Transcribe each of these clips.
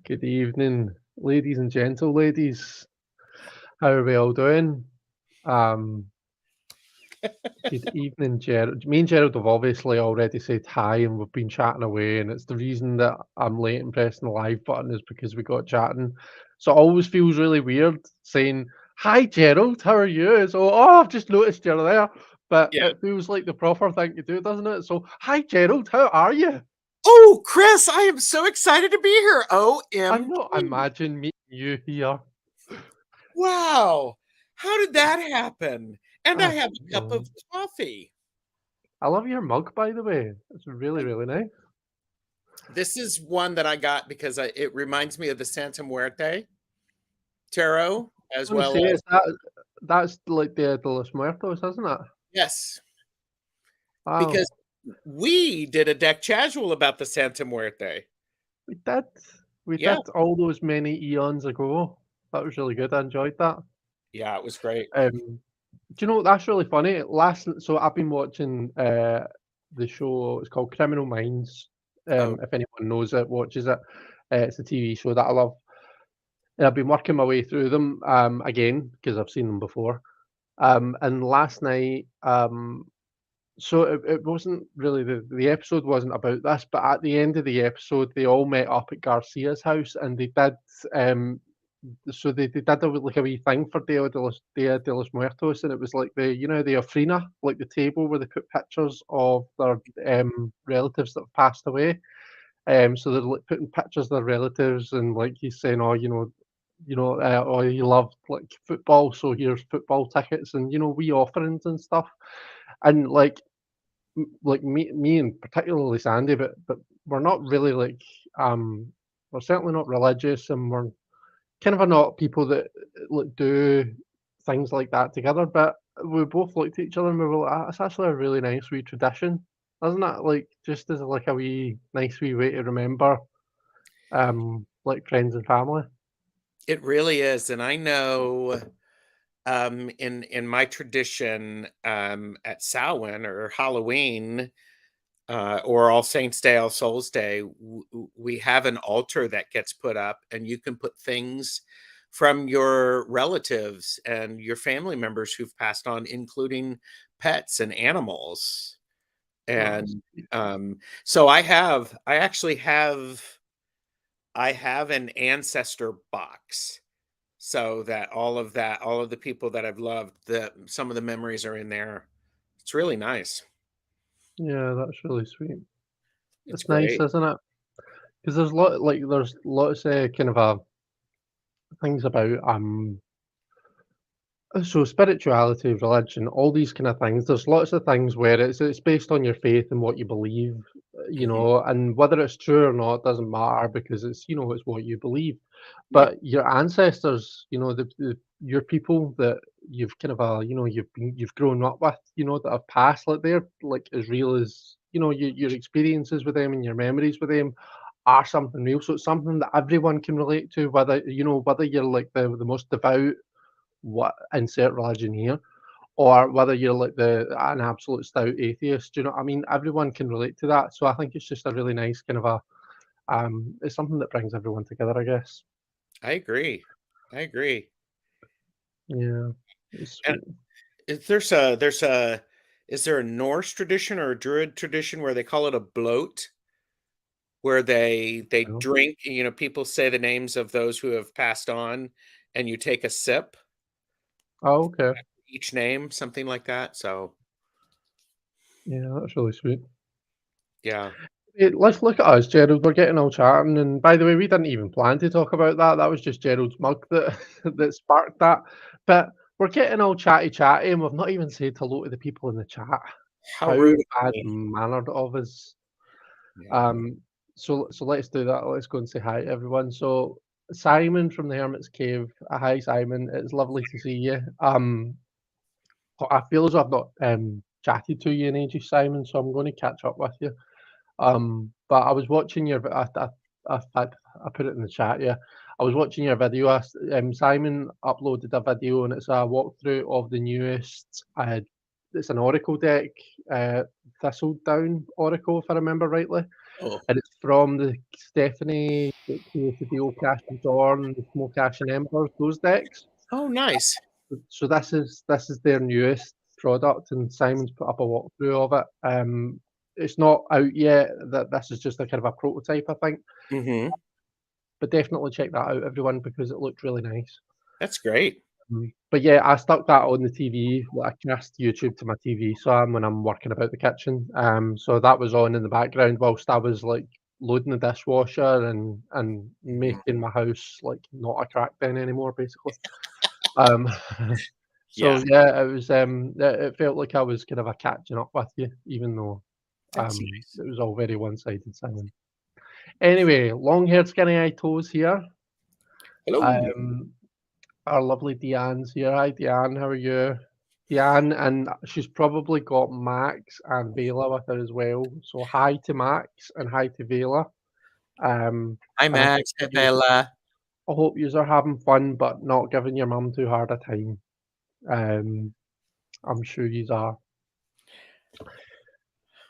Good evening, ladies and gentle ladies. How are we all doing? Um, Good evening, Gerald. Me and Gerald have obviously already said hi and we've been chatting away, and it's the reason that I'm late in pressing the live button is because we got chatting. So it always feels really weird saying, "Hi, Gerald, how are you?" So, I've just noticed you're there. But Yeah. it feels like the proper thing to do, doesn't it? So, hi, Gerald, how are you? Oh, Chris, I am so excited to be here. I'm not OMG. imagine meeting you here. Wow. How did that happen? And I I have don't a cup of know. coffee. I love your mug, by the way. It's really, Thank- really nice. This is one that I got because it reminds me of the Santa Muerte tarot, as I was well gonna say, as, is that's like the Los Muertos, isn't it? yes, Wow, because we did a deck casual about the Santa Muerte. we did. We Yeah. did all those many eons ago. That was really good. I enjoyed that. Yeah, it was great. Do you know that's really funny? So I've been watching the show. It's called Criminal Minds. Oh, If anyone knows it, watches it, it's a TV show that I love. And I've been working my way through them again because I've seen them before. And last night, so it wasn't really the episode wasn't about this, but at the end of the episode, they all met up at Garcia's house, and they did they did like a wee thing for Dia de los Muertos, and it was like the ofrina, like the table where they put pictures of their relatives that have passed away. So they're like putting pictures of their relatives, and like he's saying, oh, oh, you love like football, so here's football tickets, and wee offerings and stuff, and like me and particularly Sandy, but we're not really we're certainly not religious, and we're kind of not people that like do things like that together. But we both looked at each other and we were like, "It's actually a really nice wee tradition, isn't it? Like just as like a wee nice wee way to remember, like friends and family." it really is. And I know in my tradition, at Samhain or Halloween, or All Saints Day, All Souls Day, we have an altar that gets put up, and you can put things from your relatives and your family members who've passed on, including pets and animals. Oh, And so I have an ancestor box, so that all of the people that I've loved, some of the memories are in there. It's really nice. yeah, that's really sweet. It's It's nice, great. isn't it? Because there's lots of kind of things about so spirituality, religion, all these kind of things. There's lots of things where it's based on your faith and what you believe, Mhm. and whether it's true or not doesn't matter because it's what you believe. Yeah. But your ancestors, your people that you've kind of you've grown up with, that have passed, like they're like as real as your experiences with them and your memories with them are something real. So it's something that everyone can relate to, whether you're like the most devout what insert religion here, or whether you're like an absolute stout atheist. Do you know what I mean? Everyone can relate to that. So I think it's just a really nice kind of it's something that brings everyone together, I guess. I agree. I agree. Yeah, it's And sweet. there's a is there a Norse tradition or a Druid tradition where they call it a bloat, where they You know? drink, people say the names of those who have passed on, and you take a sip, Oh, okay. each name, something like that. So, Yeah, that's really sweet. yeah. Let's look at us, Gerald. We're getting all chatting, and by the way, we didn't even plan to talk about that. That was just Gerald's mug that that sparked that. But we're getting all chatty, and we've not even said hello to the people in the chat. How How rude of bad me. mannered of us. Yeah. Um, so let's do that. Let's go and say hi to everyone. So Simon from the Hermit's Cave. Hi Simon, it's lovely to see you. I feel as though I've not chatted to you in ages, Simon. So I'm going to catch up with you. But I was watching I put it in the chat. Yeah, I was watching your video. Simon uploaded a video, and it's a walkthrough of the newest. It's an Oracle deck, Thistledown Oracle, if I remember rightly. Oh, and it's from the Stephanie that created the Cash and Dawn, the Smoke Ash and Embers, those decks. oh, nice. So this is their newest product, and Simon's put up a walkthrough of it. It's not out yet. That this is just a kind of a prototype, I think. Hmm. But definitely check that out, everyone, because it looked really nice. That's great. But yeah, I stuck that on the TV. I cast YouTube to my TV, so when I'm working about the kitchen. So that was on in the background whilst I was like loading the dishwasher and making my house like not a crack den anymore, basically. Um, Yeah, so yeah, it was. It felt like I was kind of a catching up with you, even though that's nice. it was all very one-sided, Simon. Anyway, long-haired, skinny-eyed toes here. Hello. Um, our lovely Deanne's here. Hi, Deanne. How are you? Deanne, and she's probably got Max and Vela with her as well. So hi to Max and hi to Vela. Hi, And Max. Hi, Bella. I hope you are having fun, but not giving your mum too hard a time. Um, I'm sure you are.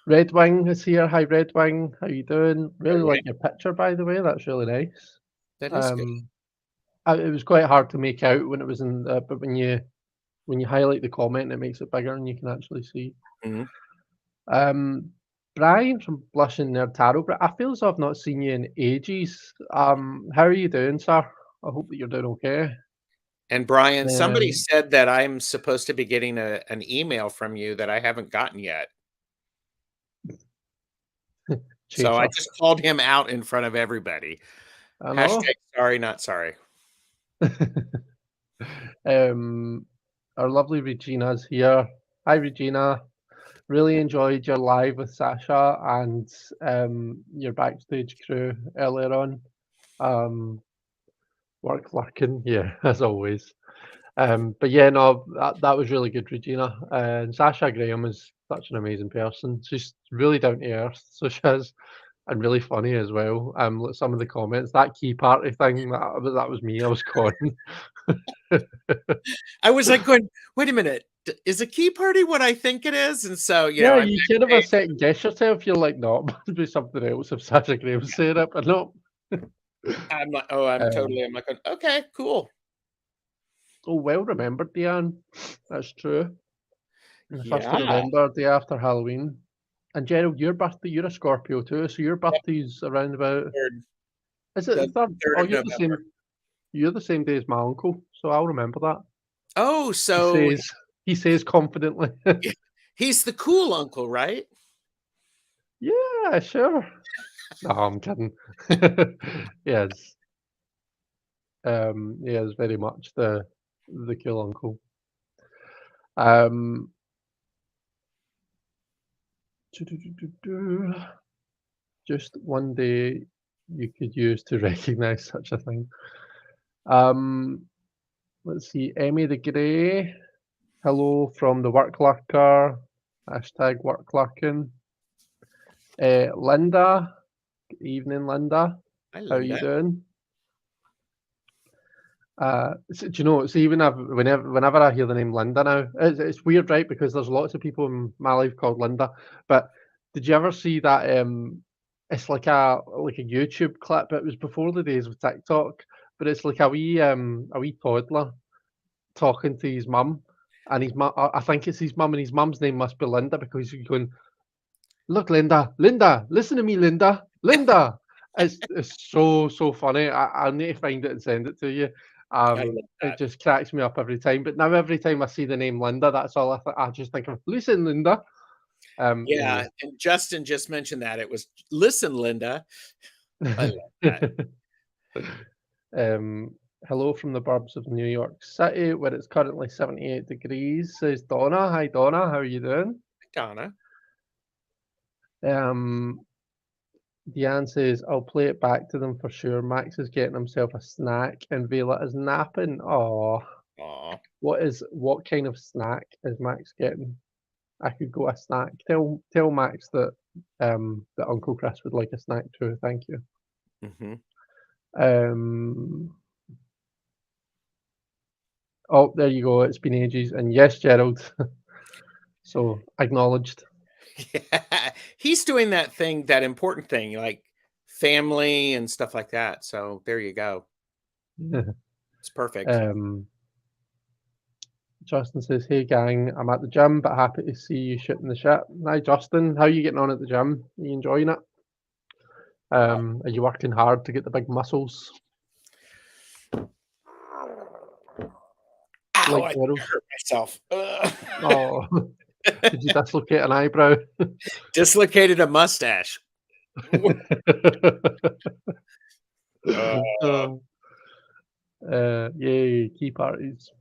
Red Wing is here. Hi, Red Wing. How you doing? Really Right. like your picture, by the way. That's really nice. That is good. Um, it was quite hard to make out when it was in, but when you highlight the comment, it makes it bigger and you can actually see. Mhm. Um, Brian from Blushing Nerd Tarot, but I feel as though I've not seen you in ages. How are you doing, sir? I hope that you're doing okay. And Brian, somebody Um, said that I'm supposed to be getting an email from you that I haven't gotten yet. So I Chaser. just called him out in front of everybody. I know. Hashtag sorry, not sorry. um, our lovely Regina's here. Hi, Regina. Really enjoyed your live with Sasha and your backstage crew earlier on. Um, work lurking, yeah, as always. But yeah, no, that was really good, Regina. And Sasha Graham is such an amazing person. She's really down to earth, so she is, and really funny as well. Like some of the comments, that key party thing, that was me. I was gone. I was like going, wait a minute, is a key party what I think it is? And so, Yeah, I'm you kind of a backstage. second guess yourself. You're like, no, it must be something else if Sasha Graham's saying it, but no. I'm like, oh, Um, I'm like, okay, cool. oh, well remembered, Deanne. That's true. The 1st of Yeah. November, day after Halloween. And Gerald, your birthday, you're a Scorpio too, so your Yep, birthday's around about, third, is it the the third? third Oh, of November. you're the same day as my uncle, so I'll remember that. Oh, He so says he says confidently. he's the cool uncle, right? Yeah, sure. No, I'm kidding. Yes. Yes, very much the cool uncle. Um just one day you could use to recognize such a thing. Um let's see, Emmy the Grey. Hello from the work lurker. Hashtag work lurking. Linda. Good evening, Linda. Hi, How are you Linda. doing? Do you know, it's even whenever I hear the name Linda now, it's weird, right? Because there's lots of people in my life called Linda. But did you ever see that? It's like a YouTube clip. It was before the days of TikTok, but it's like a wee toddler talking to his mum, and his mum. I think it's his mum, and his mum's name must be Linda because he's going, "Look, Linda, Linda, listen to me, Linda, Linda." It's so funny. I need to find it and send it to you. I love It that. just cracks me up every time. But now every time I see the name Linda, that's all I just think of. Listen, Linda. Yeah, Anyway. and Justin just mentioned that. It was, listen, Linda. I love that. um, hello from the burbs of New York City, where it's currently 78 degrees. Says Donna. Hi, Donna. How are you doing? Donna. Um, Deanne says, I'll play it back to them for sure. Max is getting himself a snack and Vela is napping. Oh, Aw. what kind of snack is Max getting? I could go a snack. Tell Max that Uncle Chris would like a snack too. Thank you. Hmm. Um oh, there you go. It's been ages. And yes, Gerald. So acknowledged. Yeah. he's doing that thing, that important thing, like family and stuff like that. So there you go. It's perfect. Justin says, "Hey gang, I'm at the gym, but happy to see you shooting the shit." Hi Justin, how are you getting on at the gym? Are you enjoying it? Are you working hard to get the big muscles? Ow, Like I Gerald? hurt myself. Oh, did you dislocate an eyebrow? Dislocated a mustache. Yay, key parties.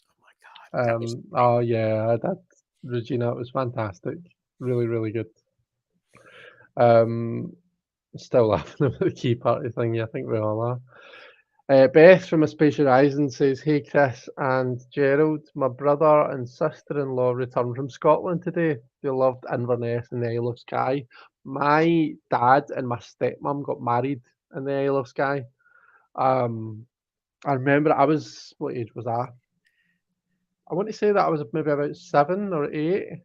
Oh my God. That was Oh yeah, that Regina, it was fantastic. Really, really good. Still laughing about the key party thing. Yeah, I think we all are. Beth from A Space Horizon says, "Hey Chris and Gerald, my brother and sister-in-law returned from Scotland today. They loved Inverness and the Isle of Skye. My dad and my stepmom got married in the Isle of Skye. I remember what age was I? I want to say that I was maybe about 7 or 8.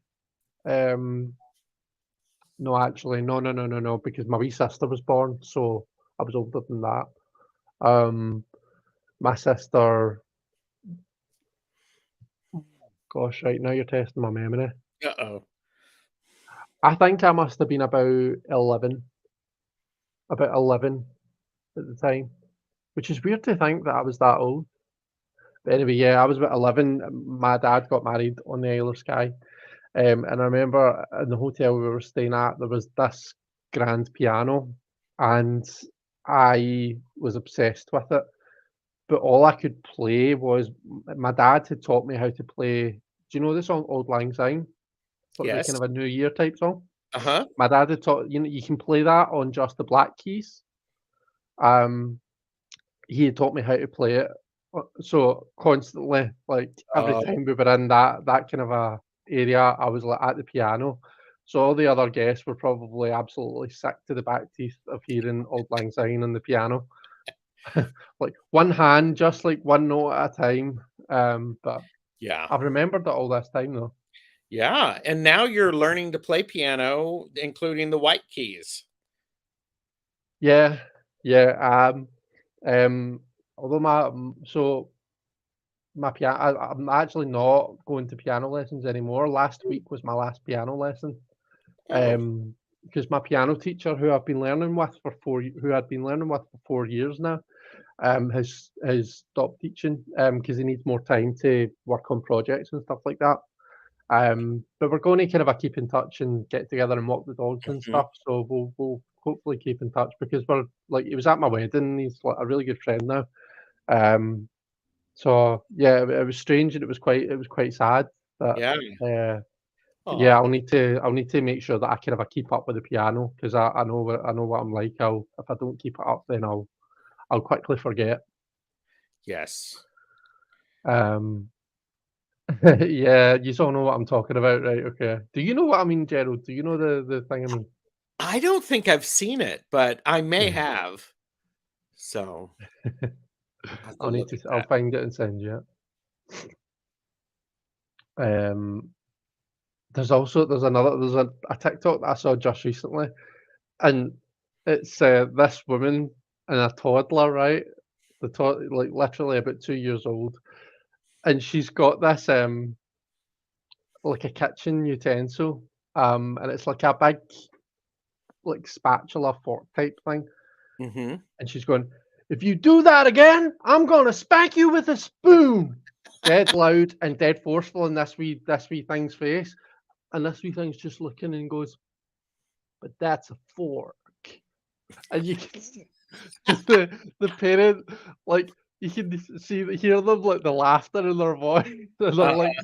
No, actually, no, because my wee sister was born, so I was older than that. My sister, gosh, right now you're testing my memory. Uh-oh. I think I must have been about 11 at the time, which is weird to think that I was that old. But anyway, yeah, I was about 11. My dad got married on the Isle of Skye. And I remember in the hotel we were staying at, there was this grand piano, and I was obsessed with it. But all I could play was my dad had taught me how to play. Do you know the song "Auld Lang Syne"? Sort of like kind Yes. of a New Year type song. Uh-huh. My dad had taught you can play that on just the black keys. Um, he had taught me how to play it. So constantly, like every Oh, time we were in that kind of a area, I was like at the piano. So all the other guests were probably absolutely sick to the back teeth of hearing "Auld Lang Syne" on the piano. Like one hand, just like one note at a time. But yeah. I've remembered it all this time though. Yeah. And now you're learning to play piano, including the white keys. Yeah, yeah. Although my piano, I'm actually not going to piano lessons anymore. Last week was my last piano lesson. Oh, Because my piano teacher, who I've been learning with for who I'd been learning with for 4 years now, has stopped teaching because he needs more time to work on projects and stuff like that. But we're going to kind of keep in touch and get together and walk the dogs and mhm. stuff. So we'll hopefully keep in touch because we're like he was at my wedding. He's like a really good friend now. Um, so yeah, it was strange and it was quite sad. But Yeah. uh, yeah, Oh, I'll need to make sure that I kind of keep up with the piano because I know what I'm like. If I don't keep it up, then I'll quickly forget. yes. Um, yeah, you all know what I'm talking about, right? Okay. Do you know what I mean, Gerald? Do you know the thing I mean? I don't think I've seen it, but I may Yeah. have. So I'll have to look at I'll that. find it and send you it. There's a TikTok that I saw just recently, and it's this woman and a toddler, right? Like literally about 2 years old, and she's got this like a kitchen utensil, and it's like a big like spatula fork type thing, Mhm. and she's going, "If you do that again, I'm gonna spank you with a spoon." Dead loud and dead forceful in this wee thing's face, and this wee thing's just looking and goes, "But that's a fork." And you can see just the parent, like you can hear them like the laughter in their voice, and they're Uh, like,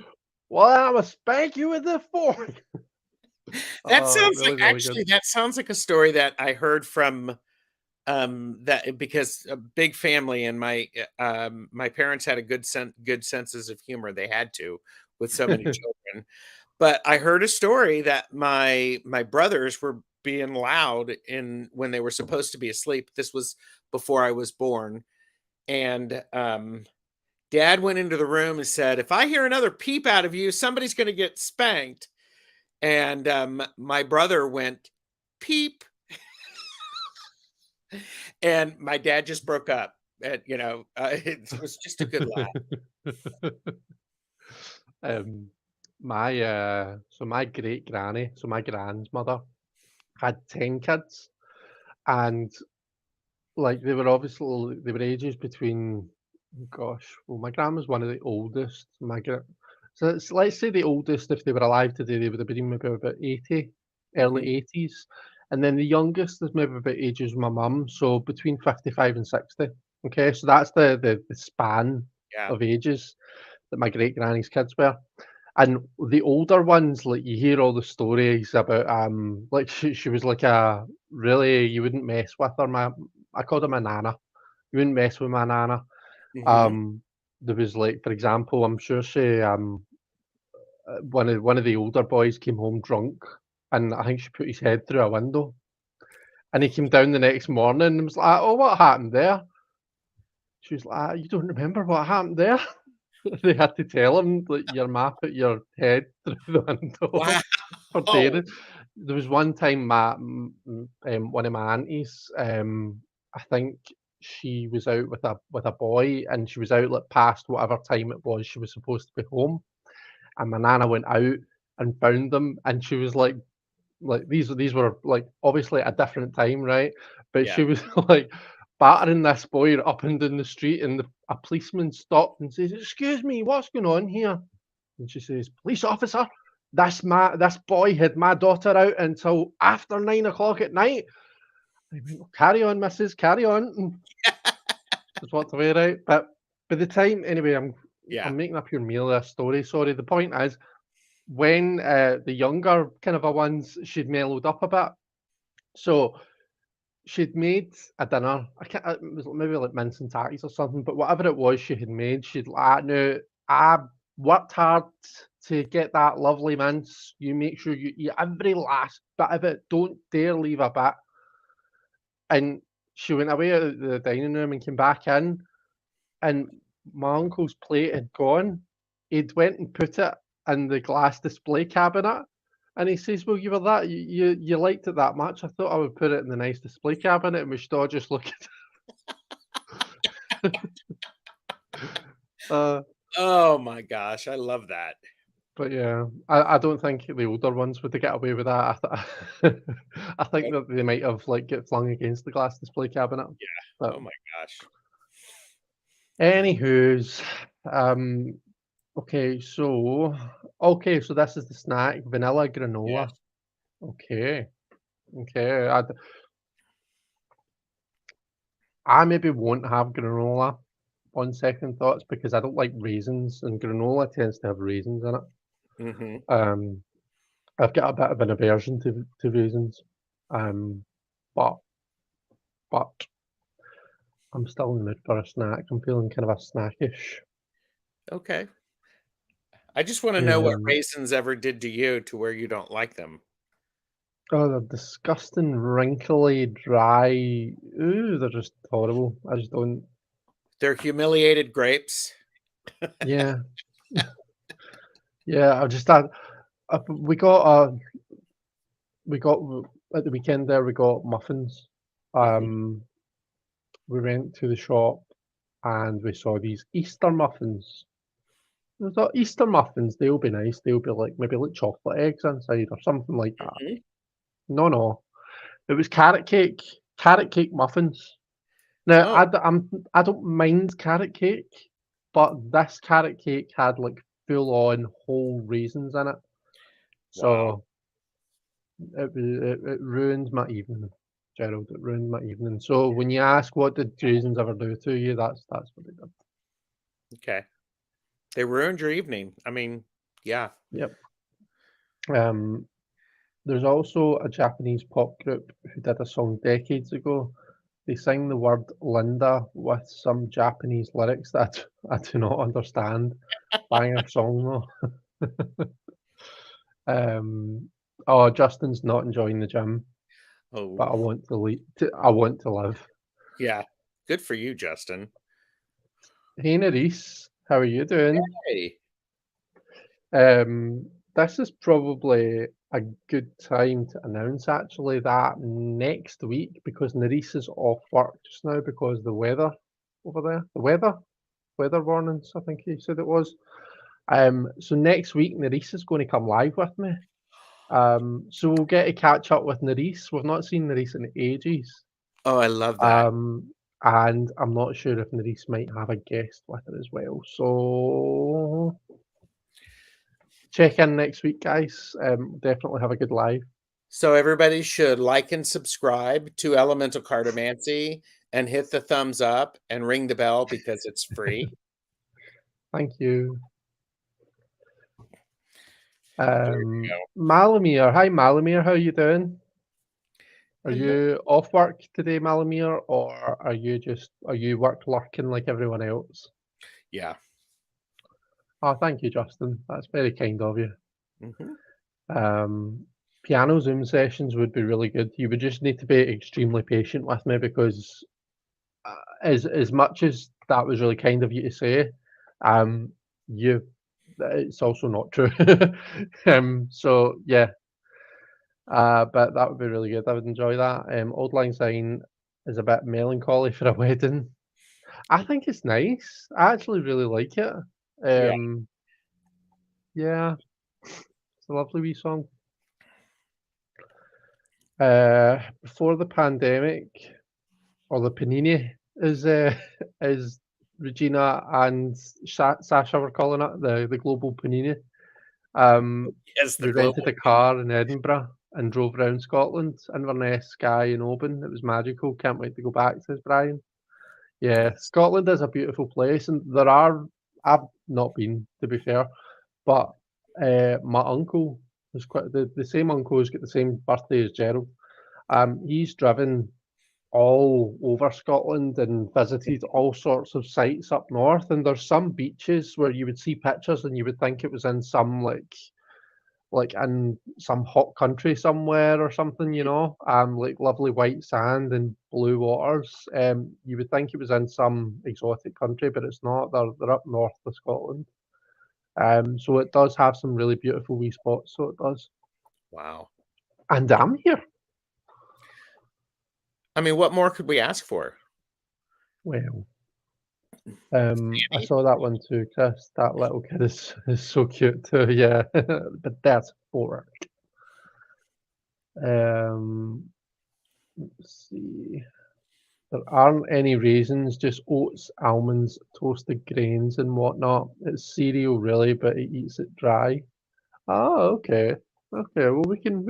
"Well, I'ma spank you with a fork." that sounds like Really, really good. actually, that sounds like a story that I heard from, that because a big family and my parents had a good senses of humor. They had to with so many children. But I heard a story that my brothers were being loud in when they were supposed to be asleep. This was before I was born, and, dad went into the room and said, "If I hear another peep out of you, somebody's gonna get spanked." And my brother went peep, and my dad just broke up. And it was just a good laugh. um, my great granny, so my grandmother had 10 kids, and like they were ages between, gosh, well, my grandma's one of the oldest. So let's say the oldest, if they were alive today, they would have been maybe about 80, Mhm. early 80s. And then the youngest is maybe about ages of my mum, so between 55 and 60. Okay, so that's the span Yeah. of ages that my great granny's kids were. And the older ones, like you hear all the stories about, like she was like a really, you wouldn't mess with her. I called her my nana. You wouldn't mess with my nana. Mhm. Um, there was like, for example, I'm sure she one of the older boys came home drunk, and I think she put his head through a window, and he came down the next morning and was like, "Oh, what happened there?" She was like, "You don't remember what happened there?" They had to tell him that your ma put your head through the window Wow. for daring. There was one time one of my aunties, I think she was out with a boy, and she was out like past whatever time it was she was supposed to be home, and my nana went out and found them, and she was like these were like obviously a different time, right? But Yeah. she was like battering this boy up and down the street, and a policeman stopped and says, "Excuse me, what's going on here?" And she says, "Police officer, this boy had my daughter out until after 9 o'clock at night." I went, "Well, carry on, missus, carry on." And just walked away, right? But by the time, anyway, Yeah. I'm making up your meal of a story. Sorry. The point is, when the younger kind of a ones, she'd mellowed up a bit. So she'd made a dinner. I can't, it was maybe like mince and tatties or something, but whatever it was she had made, she'd like, no, I worked hard to get that lovely mince. You make sure you eat every last bit of it. Don't dare leave a bit. And she went away out of the dining room and came back in, and my uncle's plate had gone. He'd went and put it in the glass display cabinet, and he says, "Well, you were that you liked it that much. I thought I would put it in the nice display cabinet, and we should all just look at." Uh, Oh my gosh, I love that. but yeah, I don't think the older ones would get away with that. I think Oh, that they might have like get flung against the glass display cabinet. yeah. But Oh my gosh. anywho's, um, okay, so this is the snack, vanilla Yes. granola. Okay, okay. I maybe won't have granola on second thoughts because I don't like raisins, and granola tends to have raisins in it. Mhm. Um, I've got a bit of an aversion to raisins, but but I'm still in the mood for a snack. I'm feeling kind of a snackish. Okay. I just wanna know what Um, raisins ever did to you to where you don't like them. oh, they're disgusting, wrinkly, dry. Ooh, they're just horrible. I just don't. They're humiliated grapes. Yeah, yeah. I just had. We got at the weekend there. We got muffins. Mhm. Um, we went to the shop and we saw these Easter muffins. I thought Easter muffins, they'll be nice. They'll be like maybe like chocolate eggs inside or something like that. Mhm. No, no, it was carrot cake muffins. Now Oh, I don't mind carrot cake, but this carrot cake had like full on whole raisins in it, wow. so it ruined my evening, Gerald. It ruined my evening. So when you ask what did raisins ever do to you, that's what they did. Okay. They ruined your evening. I mean, yeah. Yep. Um, there's also a Japanese pop group who did a song decades ago. They sing the word Linda with some Japanese lyrics that I do not understand. Banger song though. Oh, Justin's not enjoying the gym, but Oh, I want to leave. I want to live. yeah. Good for you, Justin. Hey, Nerys, how are you doing? Hey. This is probably a good time to announce actually that next week, because Nerys is off work just now because the weather over there, the weather warnings, I think he said it was. So next week Nerys is going to come live with me. So we'll get to catch up with Nerys. We've not seen Nerys in ages. Oh, I love that. And I'm not sure if Nerys might have a guest with her as well. So check in next week, guys. Definitely have a good live. So everybody should like and subscribe to Elemental Cartomancy and hit the thumbs up and ring the bell because it's free. Thank you. There you go. Malamir. Hi, Malamir. How you doing? Are you off work today, Malamir, or are you work lurking like everyone else? Yeah. Oh, thank you, Justin. That's very kind of you. Mm-hmm. Piano Zoom sessions would be really good. You would just need to be extremely patient with me because as much as that was really kind of you to say, it's also not true. So yeah, but that would be really good. I would enjoy that. Old Lang Syne is a bit melancholy for a wedding. I think it's nice. I actually really like it. Yeah, it's a lovely wee song. Before the pandemic, or the panini, as Regina and Sasha were calling it, the global panini. Yes, the We global. rented a car in Edinburgh and drove around Scotland, Inverness, Skye, and Oban. It was magical. Can't wait to go back, says Brian. Yeah, Scotland is a beautiful place, and I've not been, to be fair, but my uncle is quite the same uncle who's got the same birthday as Gerald. He's driven all over Scotland and visited all sorts of sites up north. And there's some beaches where you would see pictures and you would think it was in some like in some hot country somewhere or something, like lovely white sand and blue waters. You would think it was in some exotic country, but it's not. They're up north of Scotland. So it does have some really beautiful wee spots. So it does. Wow. And I'm here. I mean, what more could we ask for? Well, I saw that one too, Chris. That little kid is so cute too. Yeah, but that's for it. Let's see. There aren't any raisins, just oats, almonds, toasted grains, and whatnot. It's cereal, really, but it eats it dry. Oh, okay. Okay, well we can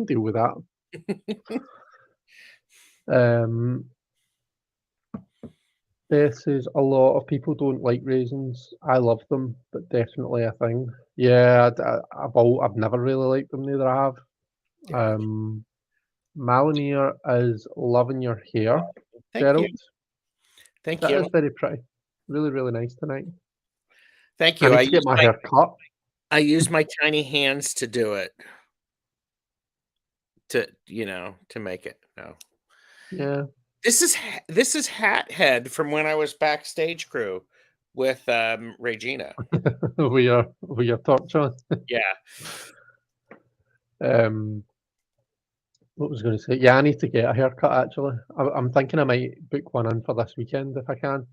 deal with that. Beth says a lot of people don't like raisins. I love them, but definitely a thing. Yeah, I've never really liked them. Neither I have. Yeah. Malamir is loving your hair, Thank Gerald. you. Thank That you. is very pretty. Really, really nice tonight. Thank I you. need to get my hair cut. I use my tiny hands to do it. To make it. No. Yeah. This is Hat Head from when I was backstage crew with Regina. we are torch on. Yeah. What was I going to say? Yeah, I need to get a haircut actually. I'm thinking I might book one in for this weekend if I can.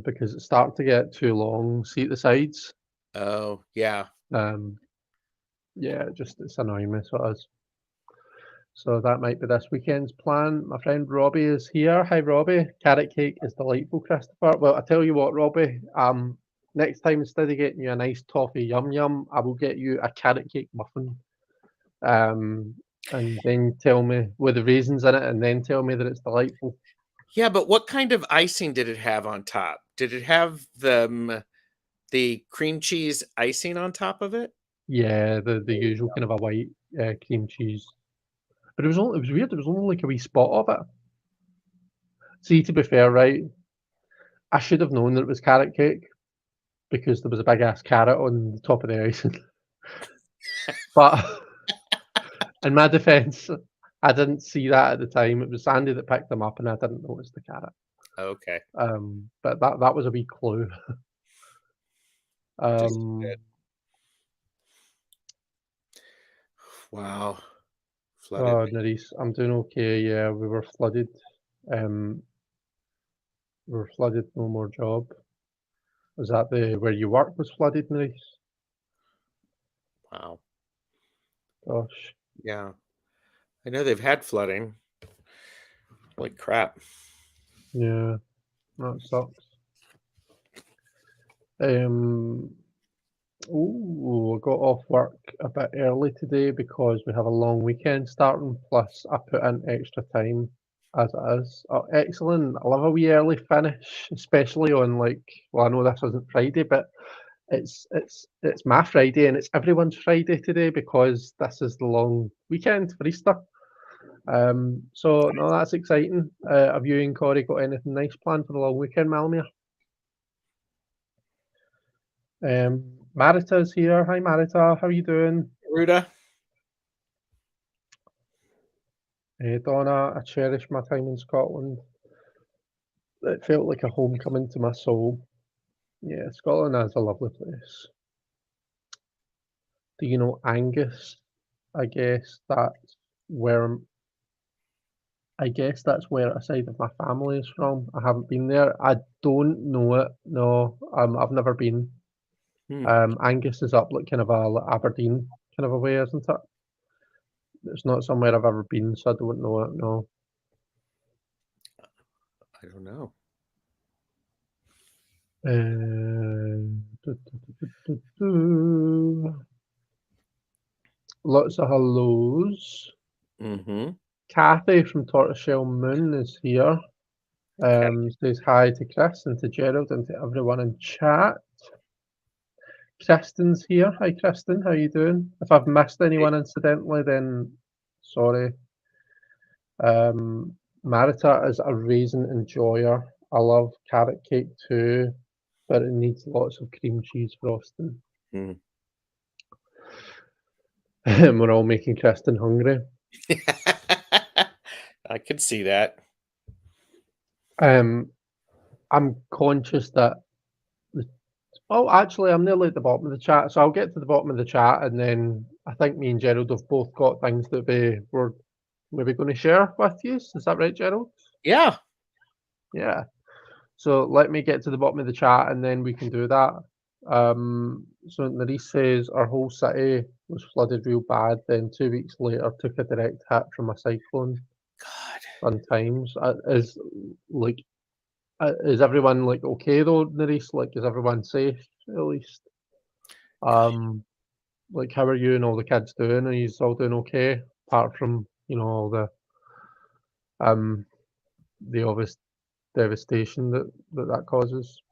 Because it's starting to get too long. See at the sides. Oh, yeah. Yeah, it's annoying me, so it is. So that might be this weekend's plan. My friend Robbie is here. Hi, Robbie. Carrot cake is delightful, Christopher. Well, I tell you what, Robbie. Next time, instead of getting you a nice toffee yum yum, I will get you a carrot cake muffin. And then tell me with the raisins in it, and then tell me that it's delightful. Yeah, but what kind of icing did it have on top? Did it have the cream cheese icing on top of it? Yeah, the usual kind of a white cream cheese. But it was weird. It was only like a wee spot of it. See, to be fair, right, I should have known that it was carrot cake because there was a big ass carrot on the top of the icing. But in my defence, I didn't see that at the time. It was Sandy that picked them up, and I didn't notice the carrot. Okay. But that was a wee clue. Just good. Wow. Flooded. Oh, Nerys, I'm doing okay. Yeah, we were flooded. We were flooded. No more job. Is that the where you work was flooded, Nerys? Wow. Gosh. Yeah. I know they've had flooding. Holy crap. Yeah, that sucks. Oh, I got off work a bit early today because we have a long weekend starting. Plus, I put in extra time as it is. Oh, excellent! I love a wee early finish, especially on Well, I know this isn't Friday, but it's my Friday and it's everyone's Friday today because this is the long weekend for Easter. So no, that's exciting. Have you and Corey got anything nice planned for the long weekend, Malmir? Marita's here. Hi, Marita. How are you doing? Ruda. Donna, I cherish my time in Scotland. It felt like a homecoming to my soul. Yeah, Scotland is a lovely place. Do you know Angus? I guess that's where I guess that's where a side of my family is from. I haven't been there. I don't know it. No, I've never been. Hmm. Angus is up like kind of Aberdeen kind of a way, isn't it? It's not somewhere I've ever been, so I don't know it. No. I don't know. Lots of hellos. Mm-hmm. Kathy from Tortoiseshell Moon is here. Says hi to Chris and to Gerald and to everyone in chat. Kristen's here. Hi, Kristen. How you doing? If I've missed anyone incidentally, then sorry. Marita is a raisin enjoyer. I love carrot cake too, but it needs lots of cream cheese frosting. Mm. We're all making Kristen hungry. I could see that. I'm conscious that actually, I'm nearly at the bottom of the chat, so I'll get to the bottom of the chat, and then I think me and Gerald have both got things that we're maybe going to share with you. Is that right, Gerald? Yeah. Yeah. So let me get to the bottom of the chat, and then we can do that. So Nerys says our whole city was flooded real bad. Then 2 weeks later, took a direct hit from a cyclone. God. Fun times. Is everyone okay though, Nerys? Is everyone safe at least? How are you and all the kids doing? Are you all doing okay? Apart from, all the obvious devastation that causes.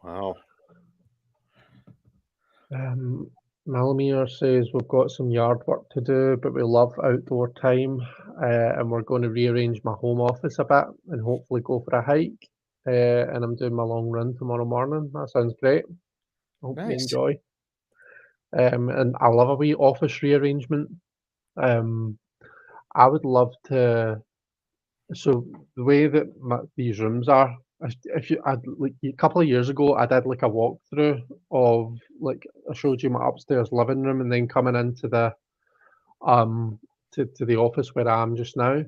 Wow. Malamir says we've got some yard work to do, but we love outdoor time, and we're going to rearrange my home office a bit and hopefully go for a hike. And I'm doing my long run tomorrow morning. That sounds great. Hope you Nice. enjoy. And I love a wee office rearrangement. I would love to. So the way that these rooms are, if you had a couple of years ago, I did a walkthrough of I showed you my upstairs living room, and then coming into the um to the office where I am just now.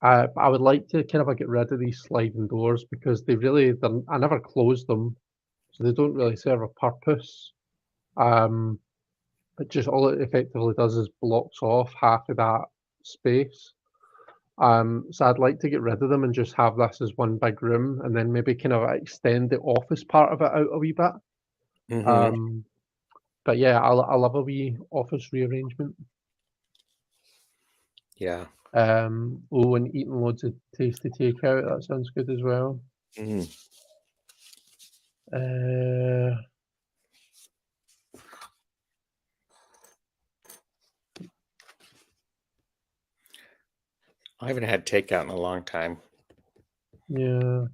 I would like to kind of get rid of these sliding doors because I never close them, so they don't really serve a purpose. It just all it effectively does is blocks off half of that space. So I'd like to get rid of them and just have this as one big room, and then maybe kind of extend the office part of it out a wee bit. Mm-hmm. But yeah, I love a wee office rearrangement. Yeah. And eating loads of tasty takeout. That sounds good as well. Mm. I haven't had takeout in a long time. Yeah.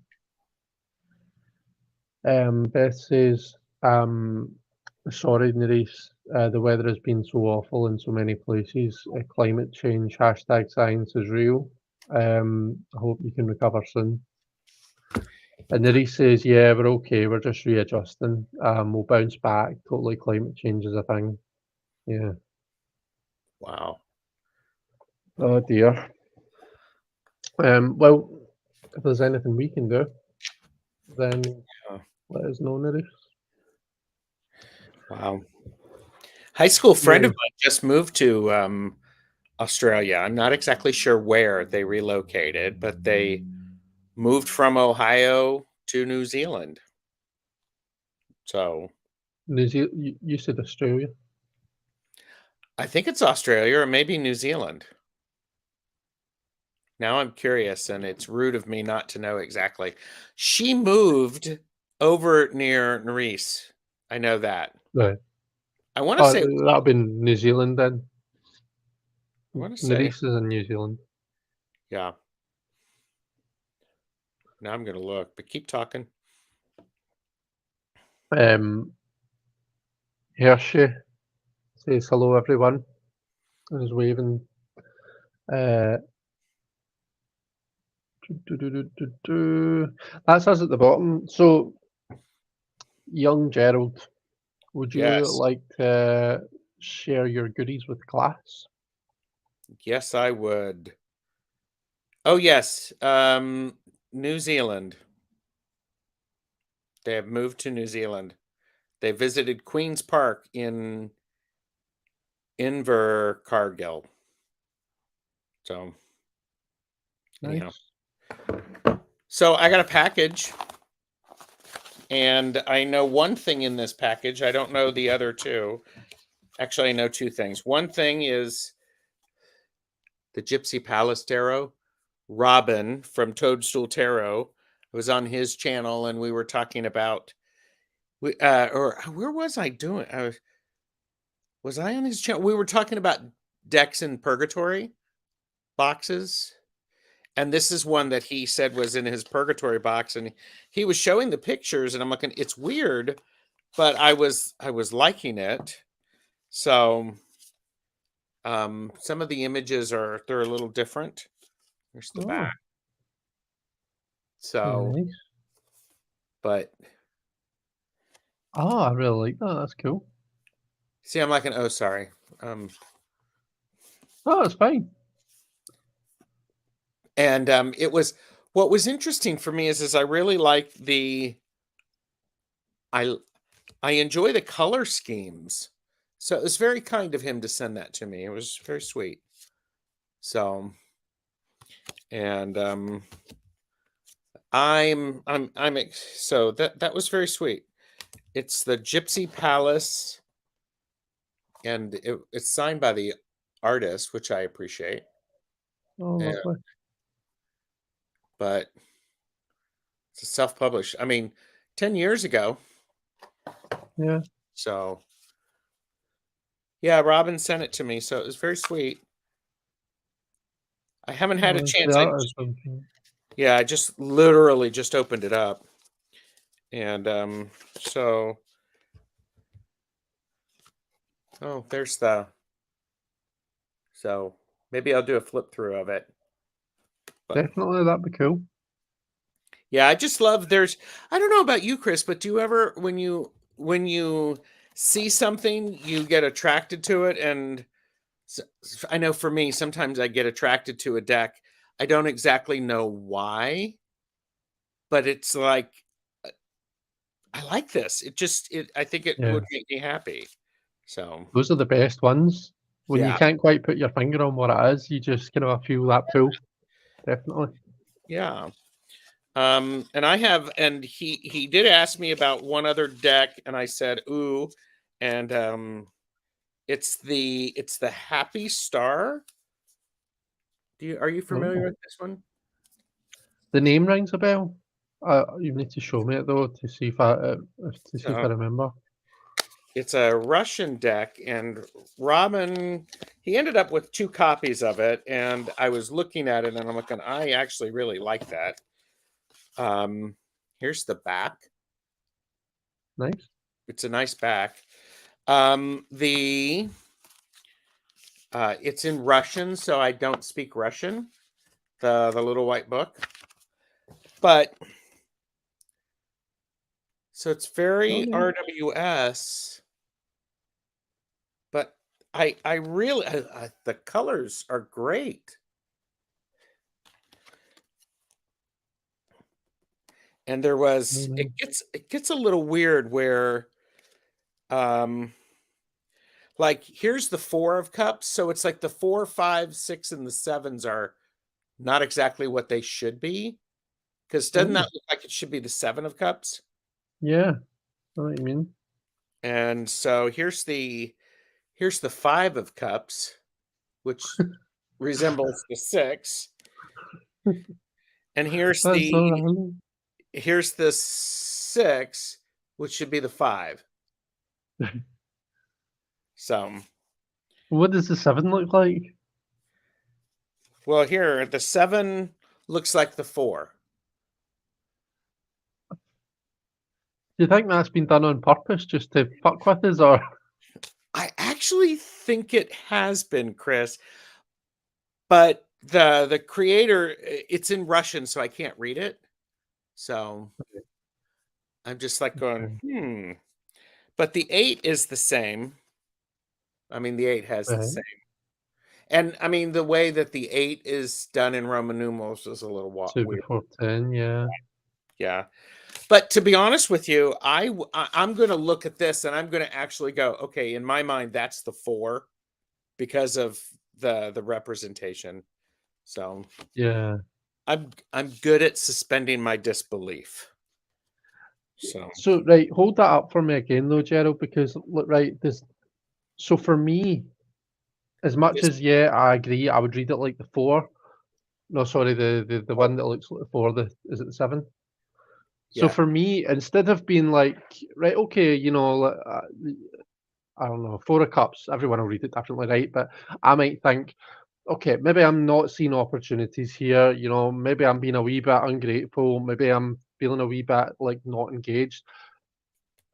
Beth says, sorry, Nerys, the weather has been so awful in so many places. Climate change, #science is real. I hope you can recover soon. And Nerys says, yeah, we're okay. We're just readjusting. We'll bounce back. Totally climate change is a thing. Yeah. Wow. Oh dear. Well, if there's anything we can do, then Yeah. let us know, Nerys. Wow. High school friend of Yeah, mine just moved to Australia. I'm not exactly sure where they relocated, but they moved from Ohio to New Zealand. So New Zealand. You said Australia. I think it's Australia or maybe New Zealand. Now I'm curious, and it's rude of me not to know exactly. She moved over near Nerys. I know that. Right. I want to Oh, say, that'll be New Zealand then. I want to say, Nerys is in New Zealand. yeah. Now I'm going to look, but keep talking. Hershey says hello, everyone, and is waving. Uh, That's us at the bottom. So, young Gerald, would you Yes. like to share your goodies with class? Yes, I would. Oh, yes. New Zealand. They have moved to New Zealand. They visited Queen's Park in Invercargill. So, anyhow. Nice. So I got a package, and I know one thing in this package. I don't know the other two. Actually, I know two things. One thing is the Gypsy Palace Tarot. Robin from Toadstool Tarot was on his channel, and we were talking about, or where was I doing? Was I on his channel? We were talking about decks in purgatory boxes. And this is one that he said was in his purgatory box, and he was showing the pictures, and I'm looking, it's weird, but I was liking it. So some of the images they're a little different. Here's the back. Oh, So, nice. but Oh, I really like that. That's cool. see, I'm liking, oh, sorry. Um, Oh, it's fine. and it was, what was interesting for me is I really like I I enjoy the color schemes. So it was very kind of him to send that to me. It was very sweet. So, and so that was very sweet. It's the Gypsy Palace, and it's signed by the artist, which I appreciate. Oh, And, lovely. but it's a self-published. I mean, 10 years ago. Yeah. So yeah, Robin sent it to me, so it was very sweet. I haven't had a The chance. art is something. Yeah, I just literally just opened it up. And so, oh, there's so maybe I'll do a flip through of it. But Definitely, that'd be cool. yeah, I just love, I don't know about you, Chris, but do you ever, when you see something, you get attracted to it? And I know for me, sometimes I get attracted to a deck. I don't exactly know why, but it's like, I like this. I think it Yeah. would make me happy. So Those are the best ones. When you yeah, can't quite put your finger on what it is, you just kind of feel that pull. Definitely. yeah. And he did ask me about one other deck, and I said, ooh, and it's the Happy Star. Are you familiar Oh. with this one? The name rings a bell. You need to show me it though to see if I So remember. it's a Russian deck, and Robin, he ended up with two copies of it, and I was looking at it, and I'm looking, I actually really like that. Here's the back. Nice. It's a nice back. The It's in Russian, so I don't speak Russian. The little white book, but so it's Oh very yeah. RWS. But I really the colors are great. And there was Mm, it gets a little weird where um like here's the 4 of cups, so it's like the 4, 5, 6, and the 7s are not exactly what they should be. Because doesn't that mm. look like it should be the 7 of cups? Yeah, I know what you mean. And so here's the 5 of cups, which resembles the 6, and That's so random. here's the 6, which should be the 5. So, What does the 7 look like? well, here, the 7 looks like the 4. Do you think that's been done on purpose just to fuck with us, or I actually think it has been, Chris, but the creator, it's in Russian, so I can't read it. So, I'm just like going, okay, "Hmm." But the 8 is the same. I mean, the 8 has the right, same. And I mean, the way that the 8 is done in Roman numerals is a little 2 weird. before 10, yeah. Yeah. But to be honest with you, I'm going to look at this and I'm going to actually go, okay, in my mind, that's the 4 because of the representation. So Yeah. I'm good at suspending my disbelief. So So, right, hold that up for me again though, Gerald, because look, right, this so for me, as much this, as, yeah, I agree, I would read it like the 4. No, sorry, the one that looks like the 4, the is it the 7? So yeah, for me, instead of being like, right, okay, I don't know, 4 of cups, everyone will read it differently, right? But I might think, okay, maybe I'm not seeing opportunities here, maybe I'm being a wee bit ungrateful, maybe I'm feeling a wee bit like not engaged.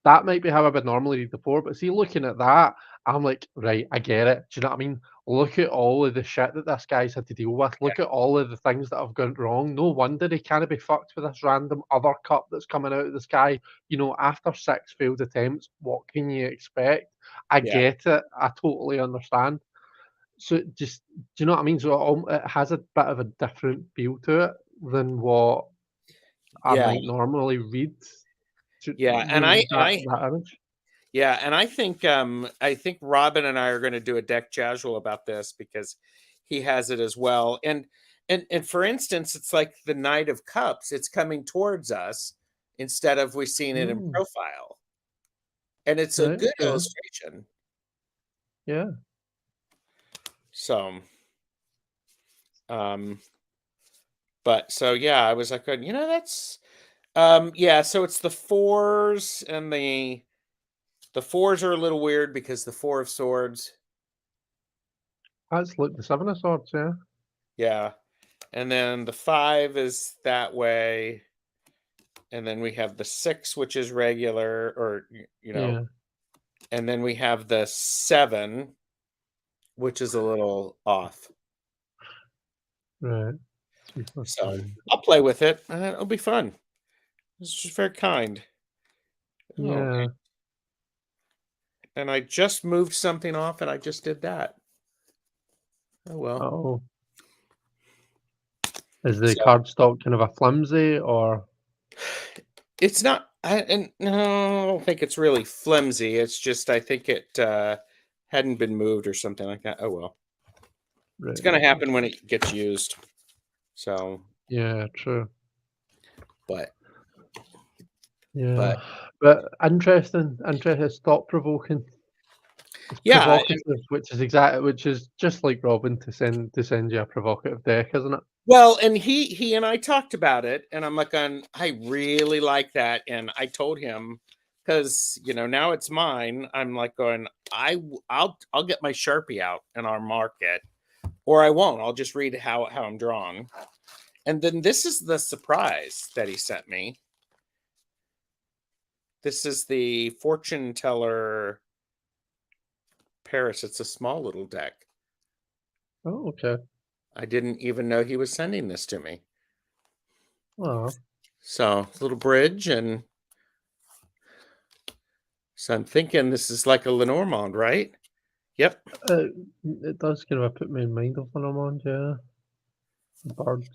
That might be how I would normally read the 4, but see, looking at that, I'm like, right, I get it. Do you know what I mean? Look at all of the shit that this guy's had to deal with. yeah, Look at all of the things that have gone wrong. No wonder he can't be fucked with this random other cup that's coming out of the sky. After 6 failed attempts, what can you expect? I yeah, get it. I totally understand. So just, do you know what I mean? So it has a bit of a different feel to it than what I yeah, might normally read. yeah. That image. Yeah, and I think Robin and I are going to do a deck casual about this because he has it as well. And for instance, it's like the Knight of Cups. It's coming towards us instead of we seeing it in Mm, profile, and it's a right, good okay. illustration. Yeah. So, um, but so yeah, I was like, that's yeah. So it's the 4s, and the 4s are a little weird because the 4 of Swords, That's like the 7 of Swords, yeah. yeah. And then the 5 is that way. And then we have the 6, which is regular, or, Yeah, and then we have the 7, which is a little off. right. 3, 4, So 5. I'll play with it. It'll be fun. It's just very kind. Oh, Yeah. and I just moved something off and I just did that. Oh, well. Oh. Is the So cardstock kind of a flimsy or it's not, and no, I don't think it's really flimsy. It's just, I think it hadn't been moved or something like that. Oh, well. It's right? going to happen when Okay. it gets used. So, Yeah, true. but Yeah. but But interesting, it's thought provoking. It's yeah, provocative, which is just like Robin to send you a provocative deck, isn't it? well, and he and I talked about it, and I'm like, I really like that, and I told him because now it's mine. I'm like going, I'll get my Sharpie out and I'll mark it, or I won't. I'll just read how I'm drawing, and then this is the surprise that he sent me. This is the Fortune Teller Paris. It's a small little deck. Oh, okay. I didn't even know he was sending this to me. Oh, So little bridge, and so I'm thinking this is like a Lenormand, right? Yep. It does kind of put me in mind of when I'm on, yeah. The birds.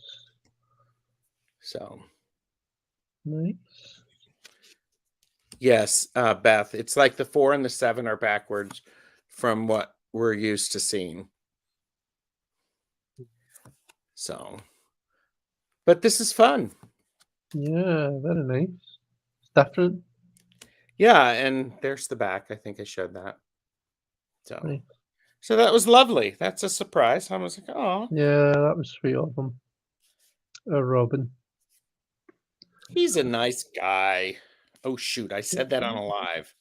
So Nice. yes, Beth, it's like the 4 and the 7 are backwards from what we're used to seeing. So, but this is fun. Yeah, very nice. It's different. Yeah, and there's the back. I think I showed that. So, Nice. so that was lovely. That's a surprise. I was like, oh, Yeah, that was sweet of them. Robin. he's a nice guy. Oh shoot, I said that on a live.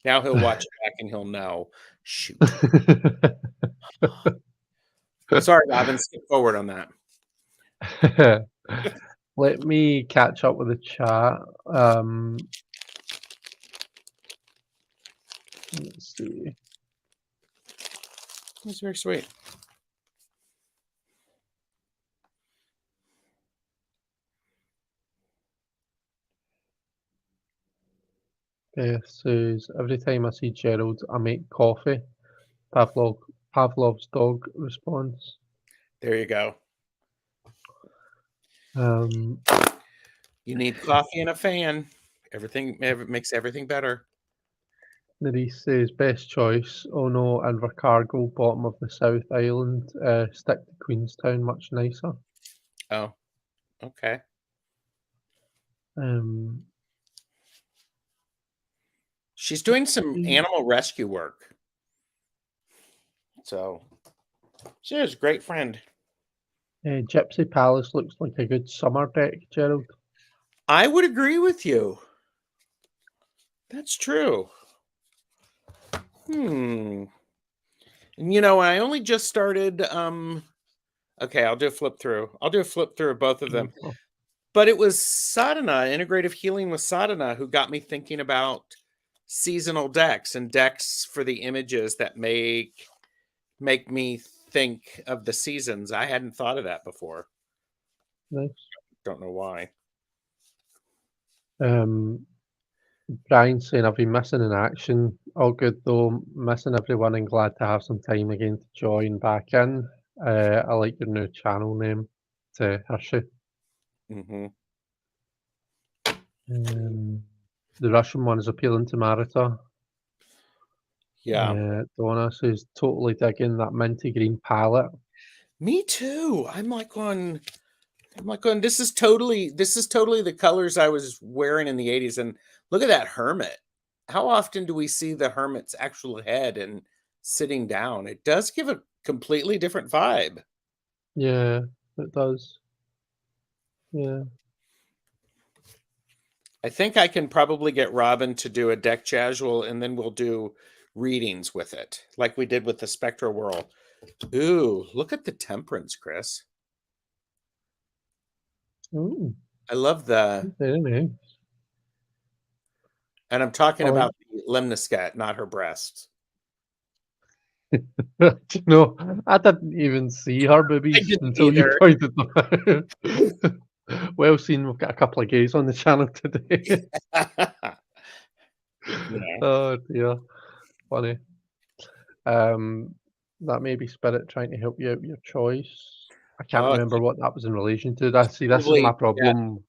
Now he'll watch it back and he'll know. Shoot. Sorry, Robin, skip forward on that. Let me catch up with the chat. Let's see. That's very sweet. Beth says, every time I see Gerald, I make coffee. Pavlov's dog response. There you go. Um, You need coffee and a fan. Everything makes everything better. Nerisse says, best choice. Oh no, Invercargill, bottom of the South Island. Stick to Queenstown, much nicer. Oh, okay. She's doing some animal rescue work. So she is a great friend. Gypsy Palace looks like a good summer deck, Gerald. I would agree with you. That's true. And you know, I only just started okay, I'll do a flip through. I'll do a flip through of both of them. But it was Sadhana, Integrative Healing with Sadhana, who got me thinking about seasonal decks and decks for the images that make me think of the seasons. I hadn't thought of that before. Nice. Don't know why. Brian saying, I've been missing in action. All good though, missing everyone and glad to have some time again to join back in. I like your new channel name, to Hershey. The Russian one is appealing to Marita. Yeah. Donna says, totally digging that minty green palette. Me too. I'm like going, this is totally the colors I was wearing in the 80s. And look at that hermit. How often do we see the hermit's actual head and sitting down? It does give a completely different vibe. Yeah, it does. Yeah. I think I can probably get Robin to do a deck casual, and then we'll do readings with it, like we did with the Spectral Whirl. Ooh, look at the Temperance, Chris. Ooh, I love the... very nice. And I'm talking about the lemniscat, not her breasts. You know, I didn't even see her boobies until you pointed them out. Well seen, we've got a couple of gays on the channel today. Yeah. Oh dear, funny. That may be Spirit trying to help you out with your choice. I can't remember what that was in relation to. This is my problem.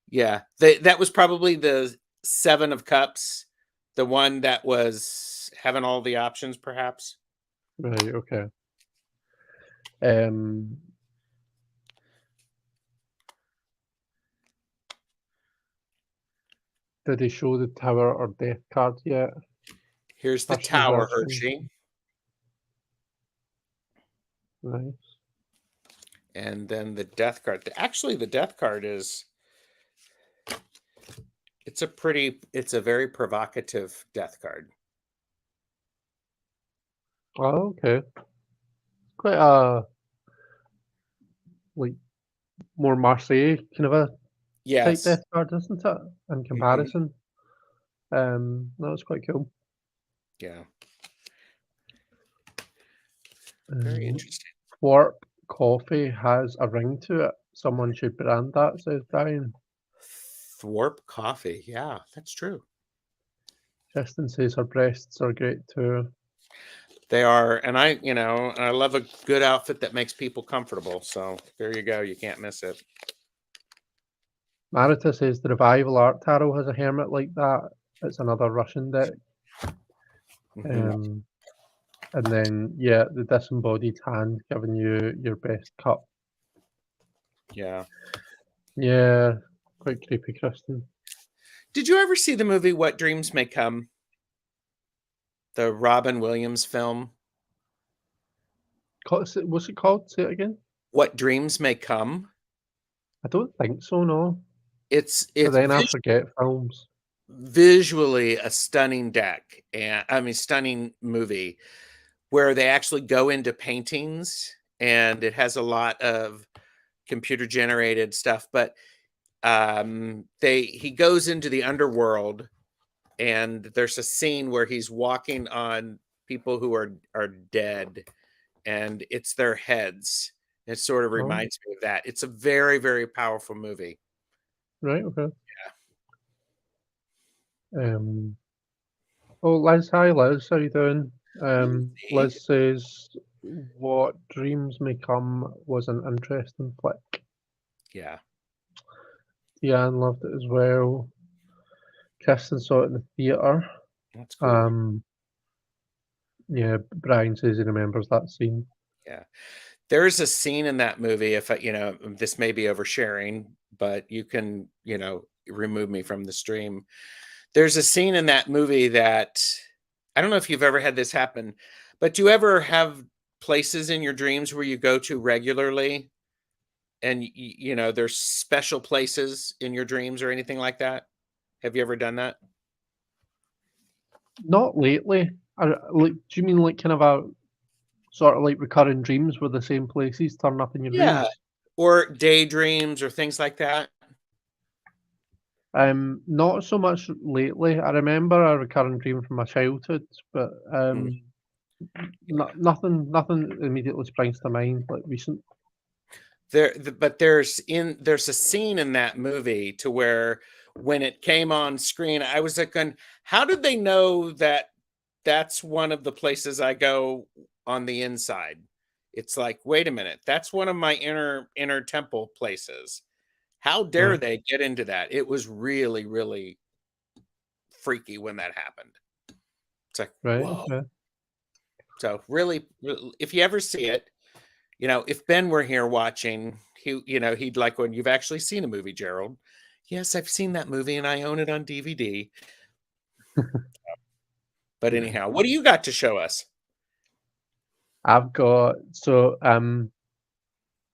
Yeah. That was probably the 7 of Cups, the one that was having all the options, perhaps. Right, okay. Did he show the Tower or Death card yet? Here's the Tower, Hershey. Nice. And then the Death card. Actually, the Death card is... It's a very provocative Death card. Oh, okay. Quite a, like, more Marseille kind of a type Death card, isn't it? In comparison. That was quite cool. Yeah. Very interesting. Thwarp coffee has a ring to it. Someone should brand that, says Brian. Thwarp coffee. Yeah, that's true. Justin says her breasts are great too. They are, and I love a good outfit that makes people comfortable. So there you go. You can't miss it. Marita says the Revival Art Tarot has a hermit like that. It's another Russian deck. Mhm. And then, yeah, the disembodied hand giving you your best cut. Yeah. Yeah, quite creepy, Kristen. Did you ever see the movie What Dreams May Come? The Robin Williams film? What's it called? Say it again. What Dreams May Come? I don't think so, no. It's But it's then I forget films. visually a stunning deck, and I mean stunning movie where they actually go into paintings, and it has a lot of computer generated stuff, but he goes into the underworld, and there's a scene where he's walking on people who are dead, and it's their heads. It sort of Oh, reminds me of that. It's a very, very powerful movie. right, okay. Um, oh, Liz, hi, Liz. How you doing? Easy. Liz says, "What dreams may come" was an interesting flick. Yeah, Deanne loved it as well. Kirsten saw it in the theatre. that's cool. Yeah, Brian says he remembers that scene. Yeah. There's a scene in that movie, if this may be oversharing, but you can, remove me from the stream. There's a scene in that movie that I don't know if you've ever had this happen, but do you ever have places in your dreams where you go to regularly and there's special places in your dreams or anything like that? Have you ever done that? Not lately. Do you mean like kind of a sort of like recurring dreams where the same places turn up in your Yeah. dreams? Or daydreams or things like that? Not so much lately. I remember a recurring dream from my childhood, but Mm. nothing immediately springs to mind like recent. But there's a scene in that movie to where when it came on screen, I was like, going, how did they know that that's one of the places I go on the inside? It's like, wait a minute, that's one of my inner temple places. How dare Right, they get into that? It was really, really freaky when that happened. It's like, right, whoa. okay. So really, if you ever see it, if Ben were here watching, he'd like when you've actually seen a movie, Gerald. Yes, I've seen that movie and I own it on DVD. But anyhow, what do you got to show us? I've got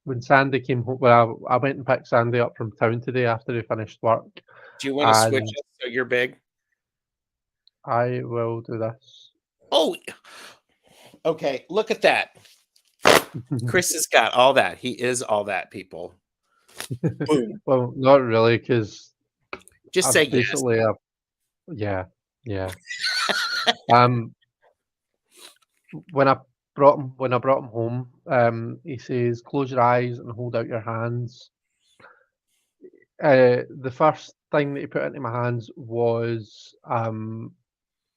when Sandy came home, well, I went and picked Sandy up from town today after he finished work, Do you want to switch and us so you're big? I will do this. Oh, okay. Look at that. Chris has got all that. He is all that, people. Boom. Well, not really, because Just say I'm yes. basically a yeah, yeah. Um, when I brought him home, he says, "Close your eyes and hold out your hands." The first thing that he put into my hands was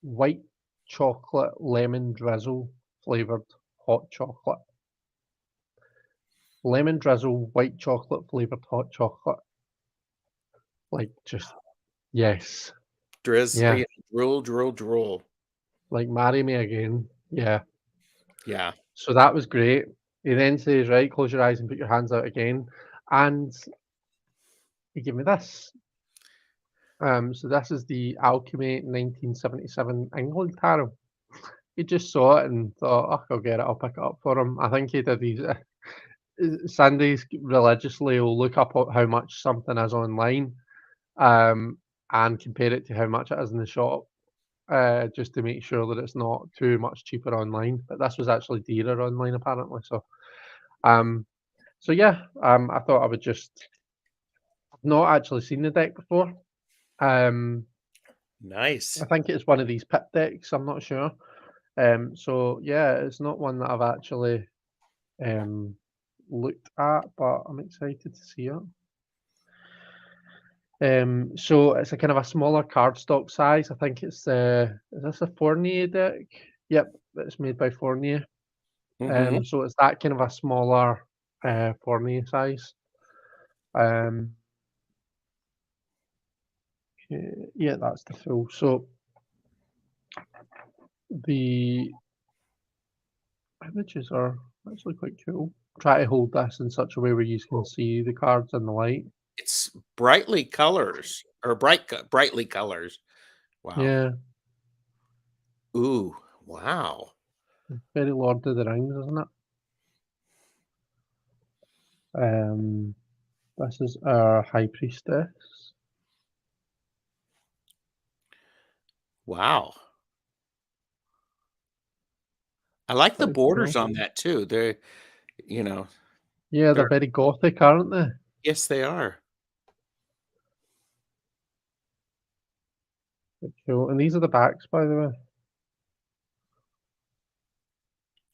white chocolate lemon drizzle flavored hot chocolate. Lemon drizzle, white chocolate flavored hot chocolate. Like just yes, yeah. Yeah, drool, drool, drool. Like marry me again. Yeah. Yeah. So that was great. He then says, "Right, close your eyes and put your hands out again." And he gave me this. So this is the Alchemy 1977 England tarot. He just saw it and thought, "Oh, I'll get it. I'll pick it up for him." I think he did. He's Sundays religiously will look up how much something is online, um, and compare it to how much it is in the shop, just to make sure that it's not too much cheaper online. But this was actually dearer online apparently. Um, so yeah, I thought I would just. I've not actually seen the deck before. Um, Nice. I think it's one of these pit decks. I'm not sure. So yeah, it's not one that I've actually um, looked at, but I'm excited to see it. So it's a kind of a smaller cardstock size. I think it's is this a Fournier deck? Yep, it's made by Fournier. Mhm. So it's that kind of a smaller Fournier size. Yeah, that's the full. So the images are actually quite cool. Try to hold this in such a way where you can see the cards in the light. It's brightly colors or brightly colors. Wow. Yeah, Ooh, wow. very Lord of the Rings, isn't it? This is our High Priestess. Wow. I like the Pretty borders cool. on that too. They're, you know, Yeah, they're they're very gothic, aren't they? yes, they are. Pretty cool. And these are the backs, by the way.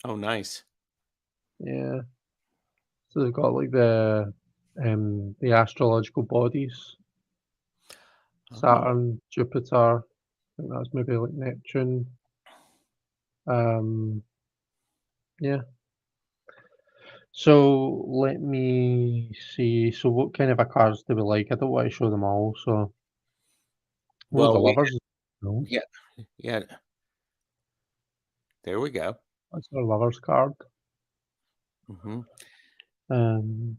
Oh, nice. Yeah. So they've got like the astrological bodies. Oh, Saturn, Jupiter. I think that's maybe like Neptune. Um, yeah. So let me see. So what kind of a cards do we like? I don't want to show them all. So oh, the well, lovers. No, yeah, yeah. There we go. that's our lovers card. Mhm. Um,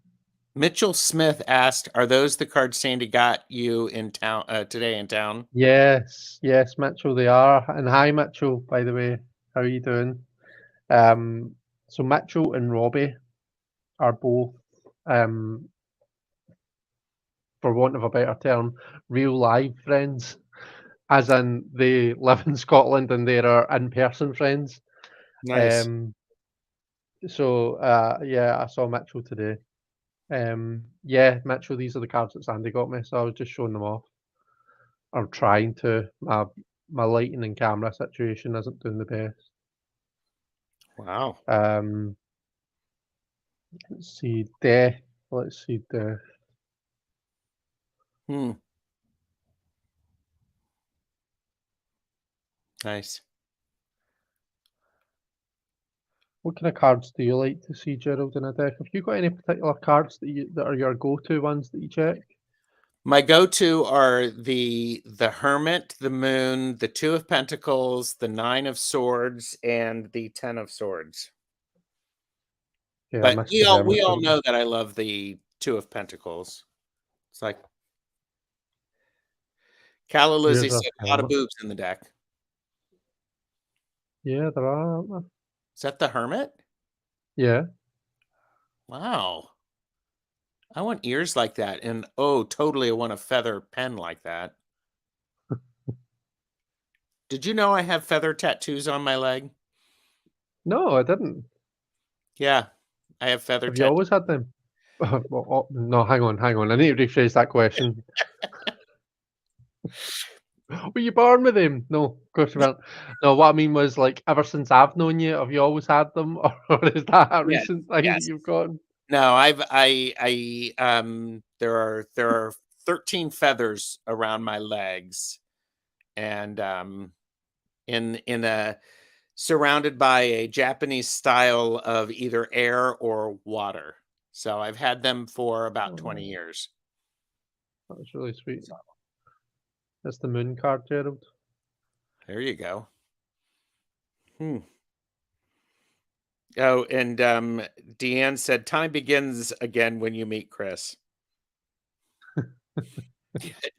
Mitchell Smith asked, "Are those the cards Sandy got you in town today in town?" yes, Mitchell, they are. And hi, Mitchell, by the way. How are you doing? Um, so Mitchell and Robbie are both, um, for want of a better term, real live friends, as in they live in Scotland and they are in-person friends. Nice. Um, yeah, I saw Mitchell today. Yeah, Mitchell, these are the cards that Sandy got me, so I was just showing them off. I'm trying to. My lighting and camera situation isn't doing the best. Wow. Um, let's see, Death. Let's see, Death. Hmm. Nice. What kind of cards do you like to see, Gerald, in a deck? Have you got any particular cards that are your go-to ones that you check? My go-to are the Hermit, the Moon, the Two of Pentacles, the Nine of Swords, and the Ten of Swords. Yeah, I But missed we the all Hermit, we all didn't I? know that I love the Two of Pentacles. It's like Calla Lizzie Where's our said, a lot of Hermit? boobs in the deck. Yeah, there are, aren't there? Is that the Hermit? Yeah. Wow. I want ears like that, and oh, totally I want a feather pen like that. Did you know I have feather tattoos on my leg? No, I didn't. Yeah, I have feather Have you tattoos. always had them? No, hang on, hang on. I need to rephrase that question. Were you born with them? No, of course you weren't. No, what I mean was, like, ever since I've known you, have you always had them, or is that a Yes, recent thing that yes. you've gotten? No, there are 13 feathers around my legs, and in a surrounded by a Japanese style of either air or water. So I've had them for about 20 Oh, years. that's really sweet. So That's the moon card, Gerald. there you go. Hmm. Oh, and Deanne said, "Time begins again when you meet Chris."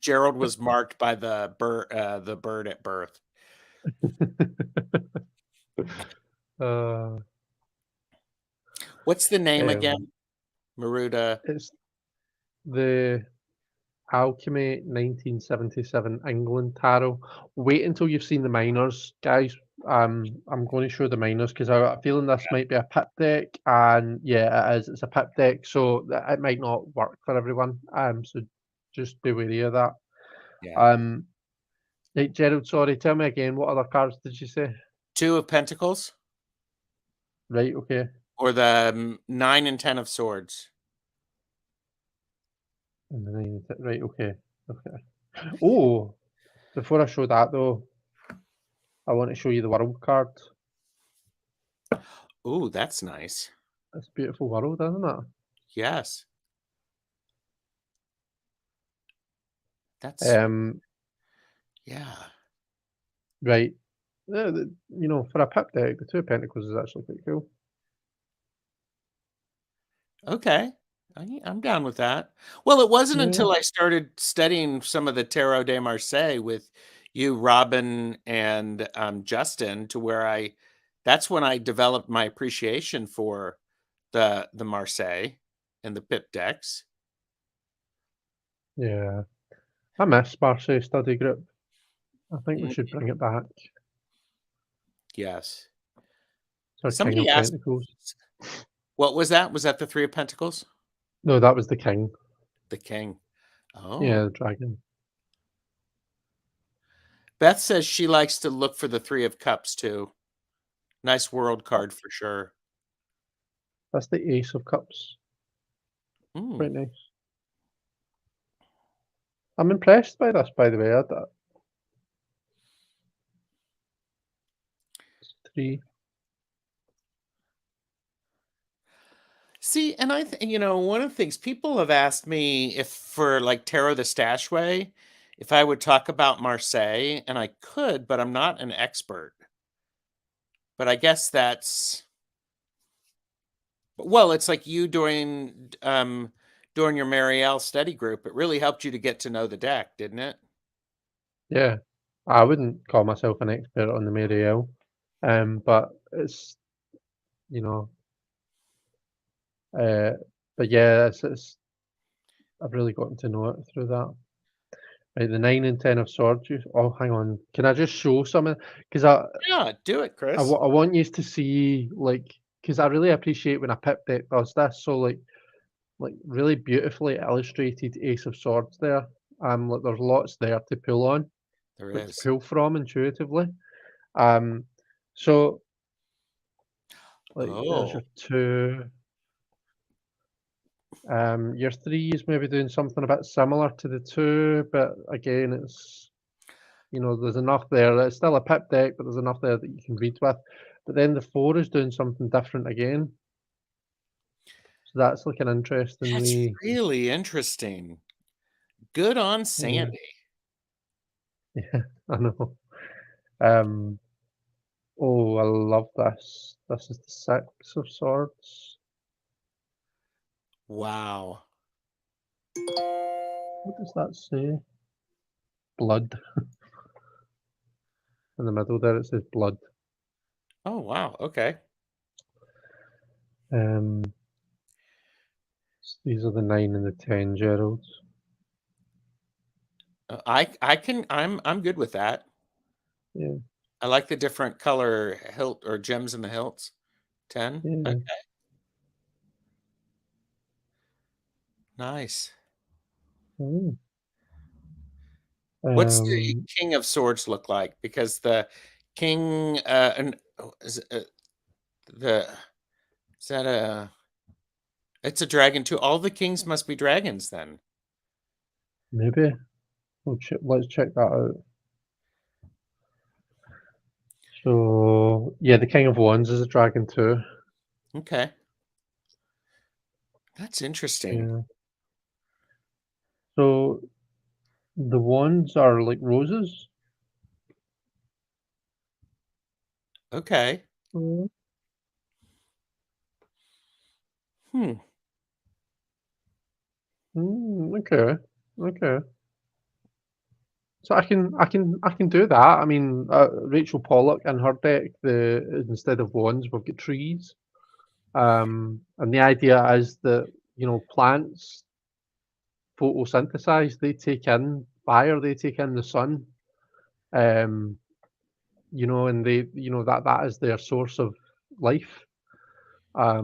Gerald was marked by the bird at birth. Uh, What's the name um, again? Maruda. it's the Alchemy 1977 England Tarot. Wait until you've seen the minors, guys. I'm going to show the minors because I got a feeling this might be a pip deck, and yeah, it is. It's a pip deck, so it might not work for everyone. So just be wary of that. Yeah. Um, hey, Gerald, sorry, tell me again. What other cards did you say? Two of Pentacles Right, okay. or the nine and 10 of Swords. And then right, okay, okay. Oh, before I show that though, I want to show you the world card. Ooh, that's nice. It's a beautiful world, isn't it? Yes. That's Um, yeah. right. For a pip deck, the Two of Pentacles is actually quite cool. Okay. I'm down with that. Well, it wasn't Yeah, until I started studying some of the Tarot de Marseille with you, Robin, and Justin, to where that's when I developed my appreciation for the Marseille and the pip decks. yeah. I miss Marseille Study Group. I think we Mm, should bring it back. yes. It's our King Somebody of asked, Pentacles. what was that? Was that the Three of Pentacles? No, that was the King. The King. Yeah, Oh. the dragon. Beth says she likes to look for the Three of Cups too. Nice world card for sure. That's the Ace of Cups. Mm. Quite nice. I'm impressed by this, by the way. Three. See, and one of the things people have asked me if for like Tarot the Stash Way, if I would talk about Marseille, and I could, but I'm not an expert. But I guess well, it's like you during your Marielle study group. It really helped you to get to know the deck, didn't it? Yeah. I wouldn't call myself an expert on the Marielle. But it's, you know, uh, but yeah, I've really gotten to know it through that. Right, the 9 and 10 of swords. Oh, hang on. Can I just show something? Because Yeah, do it, I, Chris. wa- I want you to see, like, because I really appreciate when a pip deck does this. So, like really beautifully illustrated Ace of Swords there. Like there's lots there to pull on, There like to is. pull from intuitively. Um, so like there's Oh, your two. Your three is maybe doing something a bit similar to the two, but again, there's enough there. It's still a pip deck, but there's enough there that you can read with. But then the four is doing something different again. So that's like an interesting that's wee. really interesting. Good on Yeah, Sandy. yeah, I know. Um, oh, I love this. This is the Six of Swords. Wow. What does that say? Blood. In the middle there it says blood. Oh, wow. Okay. Um, these are the 9 and the 10 Geralds. I'm good with that. Yeah, I like the different color hilt or gems in the hilts. 10. Okay, yeah. nice. Mm. What's the Um, King of Swords look like? Because the king and the is that a it's a dragon too. All the kings must be dragons then. maybe. Let's check that out. So, yeah, the King of Wands is a dragon too. Okay. That's interesting. Yeah. So, the wands are like roses. Okay. Mm, Hmm. okay. Okay. So I can do that. I mean, Rachel Pollock in her deck, the instead of wands, we've got trees. And the idea is that plants photosynthesize. They take in fire. They take in the sun. Um, and that is their source of life. Uh,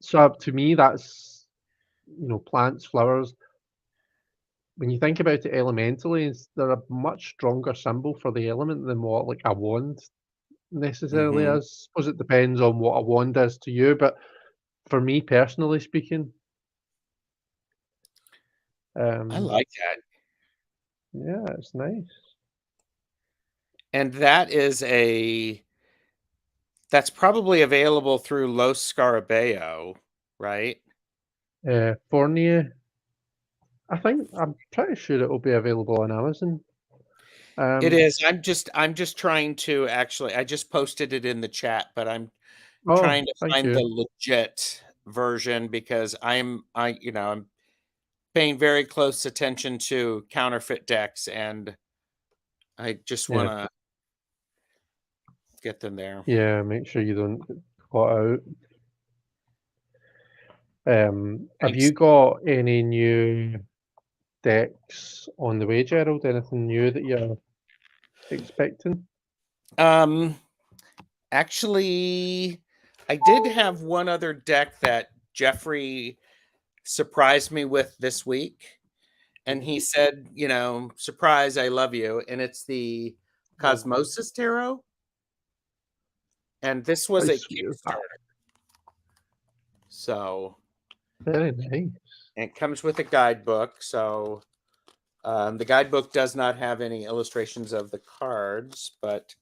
So to me, that's plants, flowers. When you think about it elementally, they're a much stronger symbol for the element than what like a wand necessarily mhm. is. Suppose it depends on what a wand is to you, but for me personally speaking, I um, like that. yeah, it's nice. And That's probably available through Los Scarabeo, right? Fournier. I'm pretty sure it will be available on Amazon. It is. I'm just trying to actually. I just posted it in the chat, but I'm Oh, trying to thank find the you. legit version because I'm paying very close attention to counterfeit decks, and I just want Yeah, to get them there. yeah. Make sure you don't get caught out. Have Thanks. you got any new decks on the way, Gerald? Anything new that you're expecting? Um, Actually, I did have one other deck that Jeffrey surprised me with this week. And he said, surprise, I love you. And it's the Cosmosis Tarot. And this was How a sweet is that? Kickstarter. So, Very nice. it comes with a guidebook. So, the guidebook does not have any illustrations of the cards, but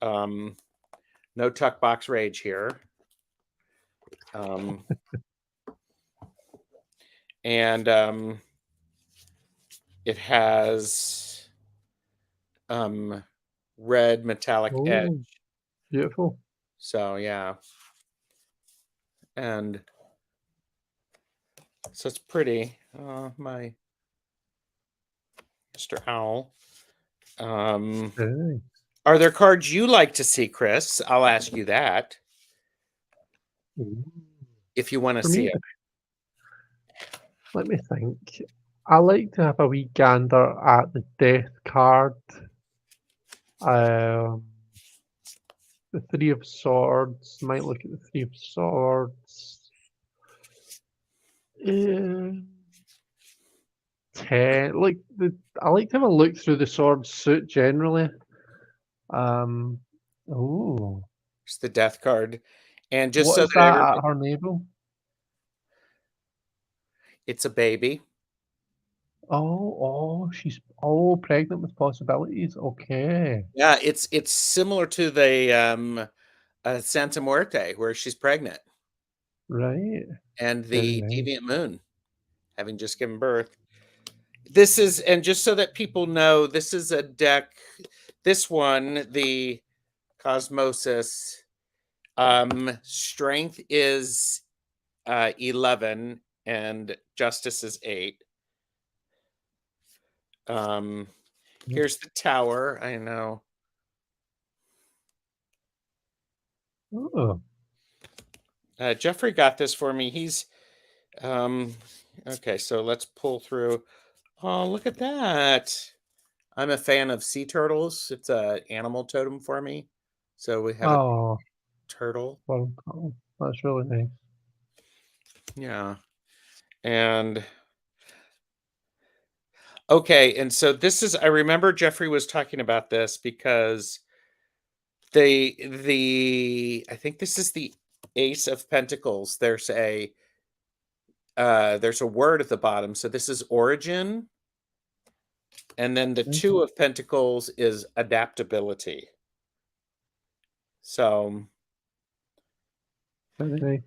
no tuck box rage here. And it has red metallic edge. Oh, beautiful. So yeah, and so it's pretty. My Mr. Owl. Very nice. Are there cards you like to see, Chris? I'll ask you that Ooh. if you want to For see me, it. let me think. I like to have a wee gander at the death card. Um, the Three of Swords. Might look at the Three of Swords. 10. I like to have a look through the sword suit generally. Um, oh, It's the death card, and just what so is that that everybody, at her navel? it's a baby. She's pregnant with possibilities. Okay, Yeah, it's similar to the Santa Muerte where she's pregnant, right. and Very the nice. Deviant Moon having just given birth. This is, and just so that people know, this is a deck. This one, the Cosmosis, strength is 11 and justice is 8. Um, Here's the tower. I know. Oh, Jeffrey got this for me. He's okay. So let's pull through. Oh, look at that! I'm a fan of sea turtles. It's a animal totem for me. So we have a oh, turtle. well, oh, that's really nice. Yeah, and okay, and so this is. I remember Jeffrey was talking about this because I think this is the Ace of Pentacles. There's a word at the bottom. So this is origin, and then the Mm, Two of Pentacles is adaptability. So, very nice.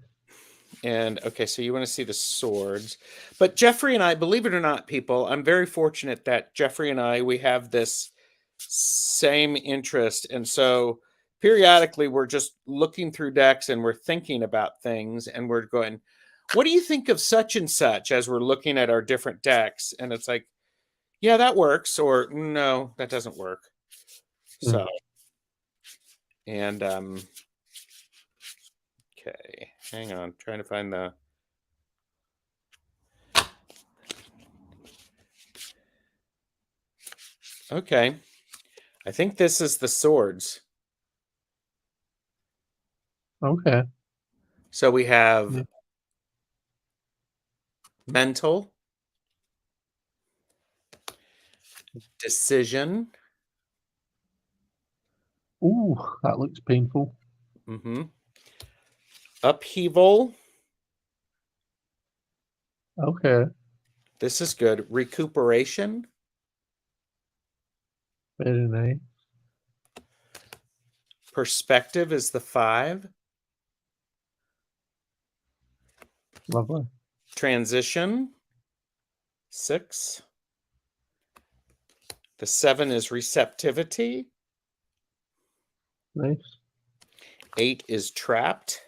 and okay, so you want to see the swords. But Jeffrey and I, believe it or not, people, I'm very fortunate that Jeffrey and we have this same interest. And so periodically we're just looking through decks and we're thinking about things and we're going, what do you think of such and such as we're looking at our different decks? And it's like, yeah, that works, or no, that doesn't work. Mm. So, and okay, hang on, trying to find the. Okay, I think this is the swords. Okay. So we have Yeah. mental, decision, Ooh, that looks painful. upheaval. Okay, This is good. Recuperation, very nice. Perspective is the 5. Lovely. Transition, 6. The 7 is receptivity. Nice. 8 is trapped.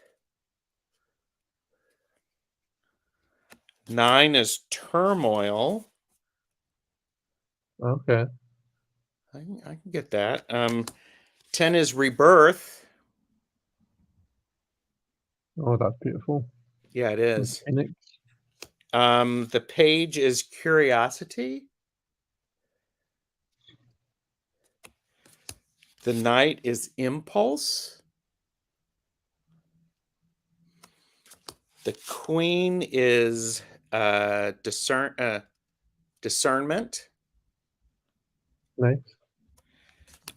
9 is turmoil. Okay. I can get that. 10 is rebirth. Oh, that's beautiful. Yeah, it is. Phoenix. The page is curiosity. The knight is impulse. The queen is discernment. Nice.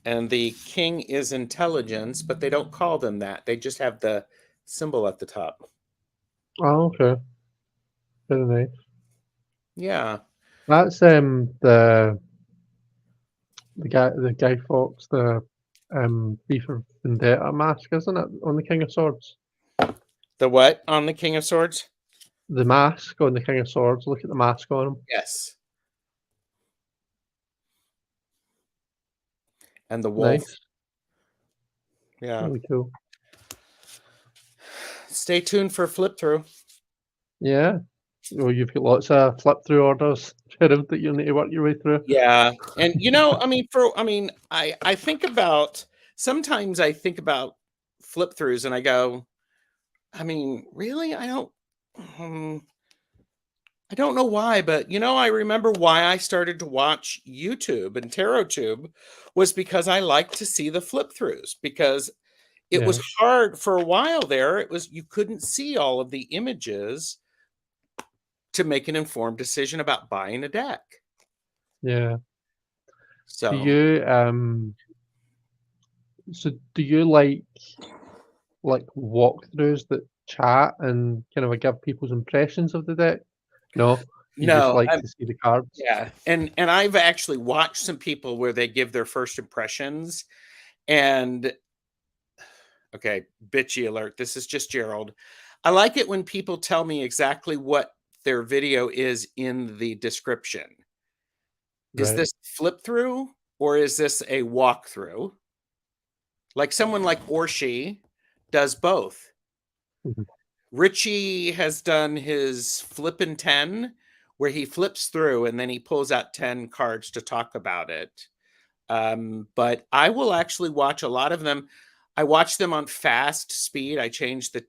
And the king is intelligence, but they don't call them that. They just have the symbol at the top. Oh, okay. Very nice. Yeah. That's the Guy Fawkes, the V for Vendetta mask, isn't it? On the King of Swords. The what on the King of Swords? The mask on the King of Swords. Look at the mask on him. Yes. And the wolf. Nice. Yeah. Really cool. Stay tuned for flip through. Yeah. Well, you've got lots of flip through orders, Gerald, that you'll need to work your way through. Yeah. And I think about, sometimes I think about flip throughs and I go, really? I don't know why, but I remember why I started to watch YouTube and TarotTube was because I like to see the flip throughs, because it was hard for a while there. You couldn't see all of the images to make an informed decision about buying a deck. Yeah. So do you like walkthroughs that chat and kind of give people's impressions of the deck? No, you just no, like to see the cards. yeah, and I've actually watched some people where they give their first impressions, and okay, bitchy alert. This is just Gerald. I like it when people tell me exactly what their video is in the description. Is Right. this flip through or is this a walkthrough? Like someone like Orshi does both. Mhm. Richie has done his flippin' 10, where he flips through and then he pulls out 10 cards to talk about it. But I will actually watch a lot of them. I watch them on fast speed. I change the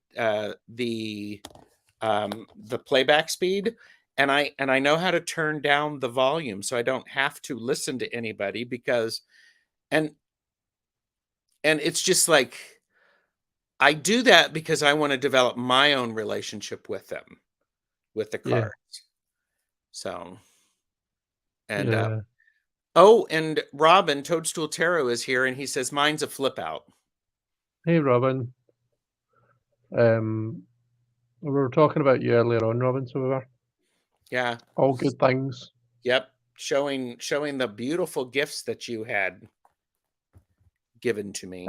playback speed, and I know how to turn down the volume so I don't have to listen to anybody, because and it's just like, I do that because I want to develop my own relationship with them, with the Yeah. cards. So, and Yeah. and Robin Toadstool Tarot is here, and he says mine's a flip out. Hey, Robin. We were talking about you earlier on, Robin, so we were. Yeah. All good things. Yep. Showing the beautiful gifts that you had given to me.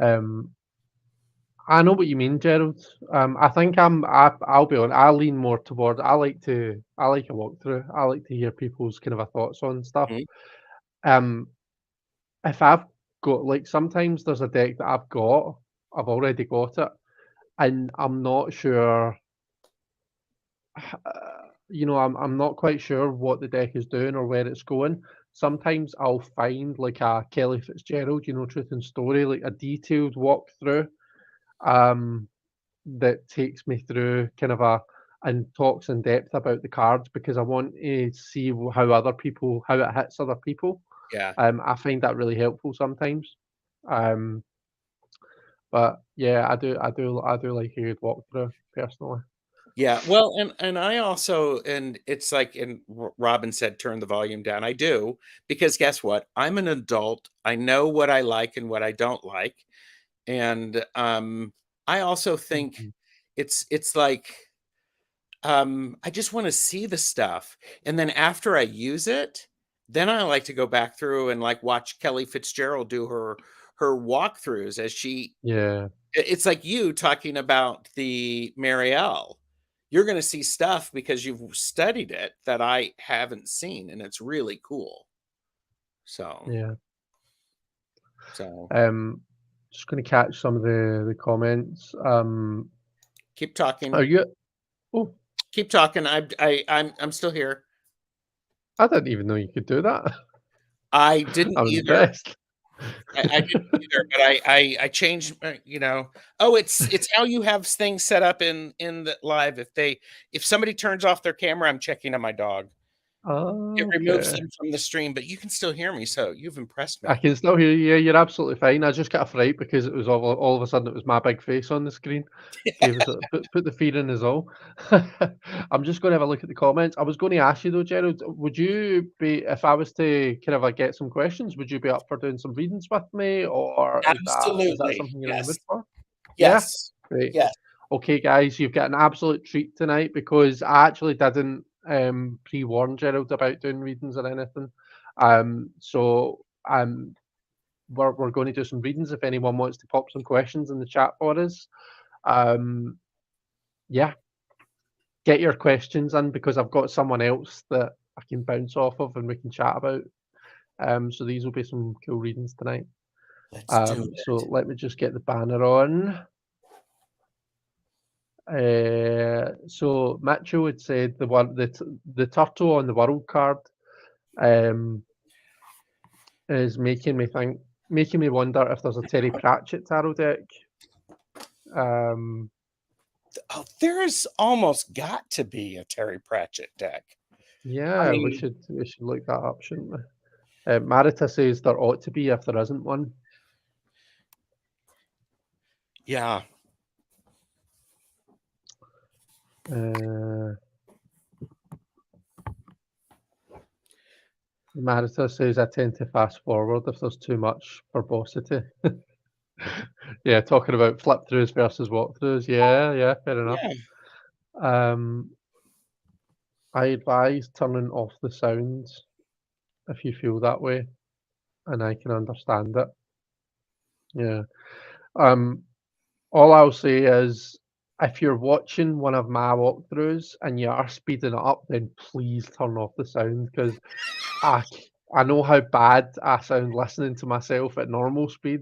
I know what you mean, Gerald. I think I'll be honest, I lean more towards, I like a walkthrough. I like to hear people's kind of thoughts on stuff. Mhm. Um, if I've got, sometimes there's a deck that I've already got it, and I'm not sure, I'm not quite sure what the deck is doing or where it's going. Sometimes I'll find like a Kelly Fitzgerald, Truth and Story, like a detailed walkthrough. That takes me through and talks in depth about the cards, because I want to see how it hits other people. Yeah. I find that really helpful sometimes. But yeah, I do like a good walkthrough personally. Yeah. Well, and I also, and it's like, and Robin said, turn the volume down. I do, because guess what? I'm an adult. I know what I like and what I don't like. And I also think Mhm. it's like, I just want to see the stuff. And then after I use it, then I like to go back through and like watch Kelly Fitzgerald do her walkthroughs as she Yeah. it's like you talking about the Marielle. You're gonna see stuff because you've studied it that I haven't seen, and it's really cool. So Yeah. so Just gonna catch some of the comments. keep Are talking. you Oh, Keep talking. I'm still here. I didn't even know you could do that. I didn't I'm either. impressed. I didn't either, but I changed, oh, it's how you have things set up in the live. If somebody turns off their camera, I'm checking on my dog. It removes Okay. them from the stream, but you can still hear me, so you've impressed I me. can still hear you. Yeah, you're absolutely fine. I just got a fright because it was all of a sudden it was my big face on the screen. Gave us put the fear in us all. I'm just going to have a look at the comments. I was going to ask you though, Gerald, would you be if I was to kind of get some questions? Would you be up for doing some readings with me, or is that Absolutely. something you're in the mood Yes. for? Yeah, Yes. great. Yes. Okay, guys, you've got an absolute treat tonight because I actually didn't pre-warn Gerald about doing readings or anything. So we're going to do some readings if anyone wants to pop some questions in the chat for us. Um, yeah, get your questions in because I've got someone else that I can bounce off of and we can chat about. So these will be some cool readings tonight. Let's do So it. let me just get the banner on. So Mitchell had said the turtle on the world card um, is making me wonder if there's a Terry Pratchett tarot deck. Um, Oh, there's almost got to be a Terry Pratchett deck. I yeah, we mean, should look that up, shouldn't we? Marita says there ought to be if there isn't one. yeah. Marita says I tend to fast forward if there's too much verbosity. Yeah, talking about flip throughs versus walkthroughs. Yeah, fair enough. Yeah. Um, I advise turning off the sounds if you feel that way, and I can understand it. Yeah. Um, all I'll say is if you're watching one of my walkthroughs and you are speeding it up, then please turn off the sound because I know how bad I sound listening to myself at normal speed.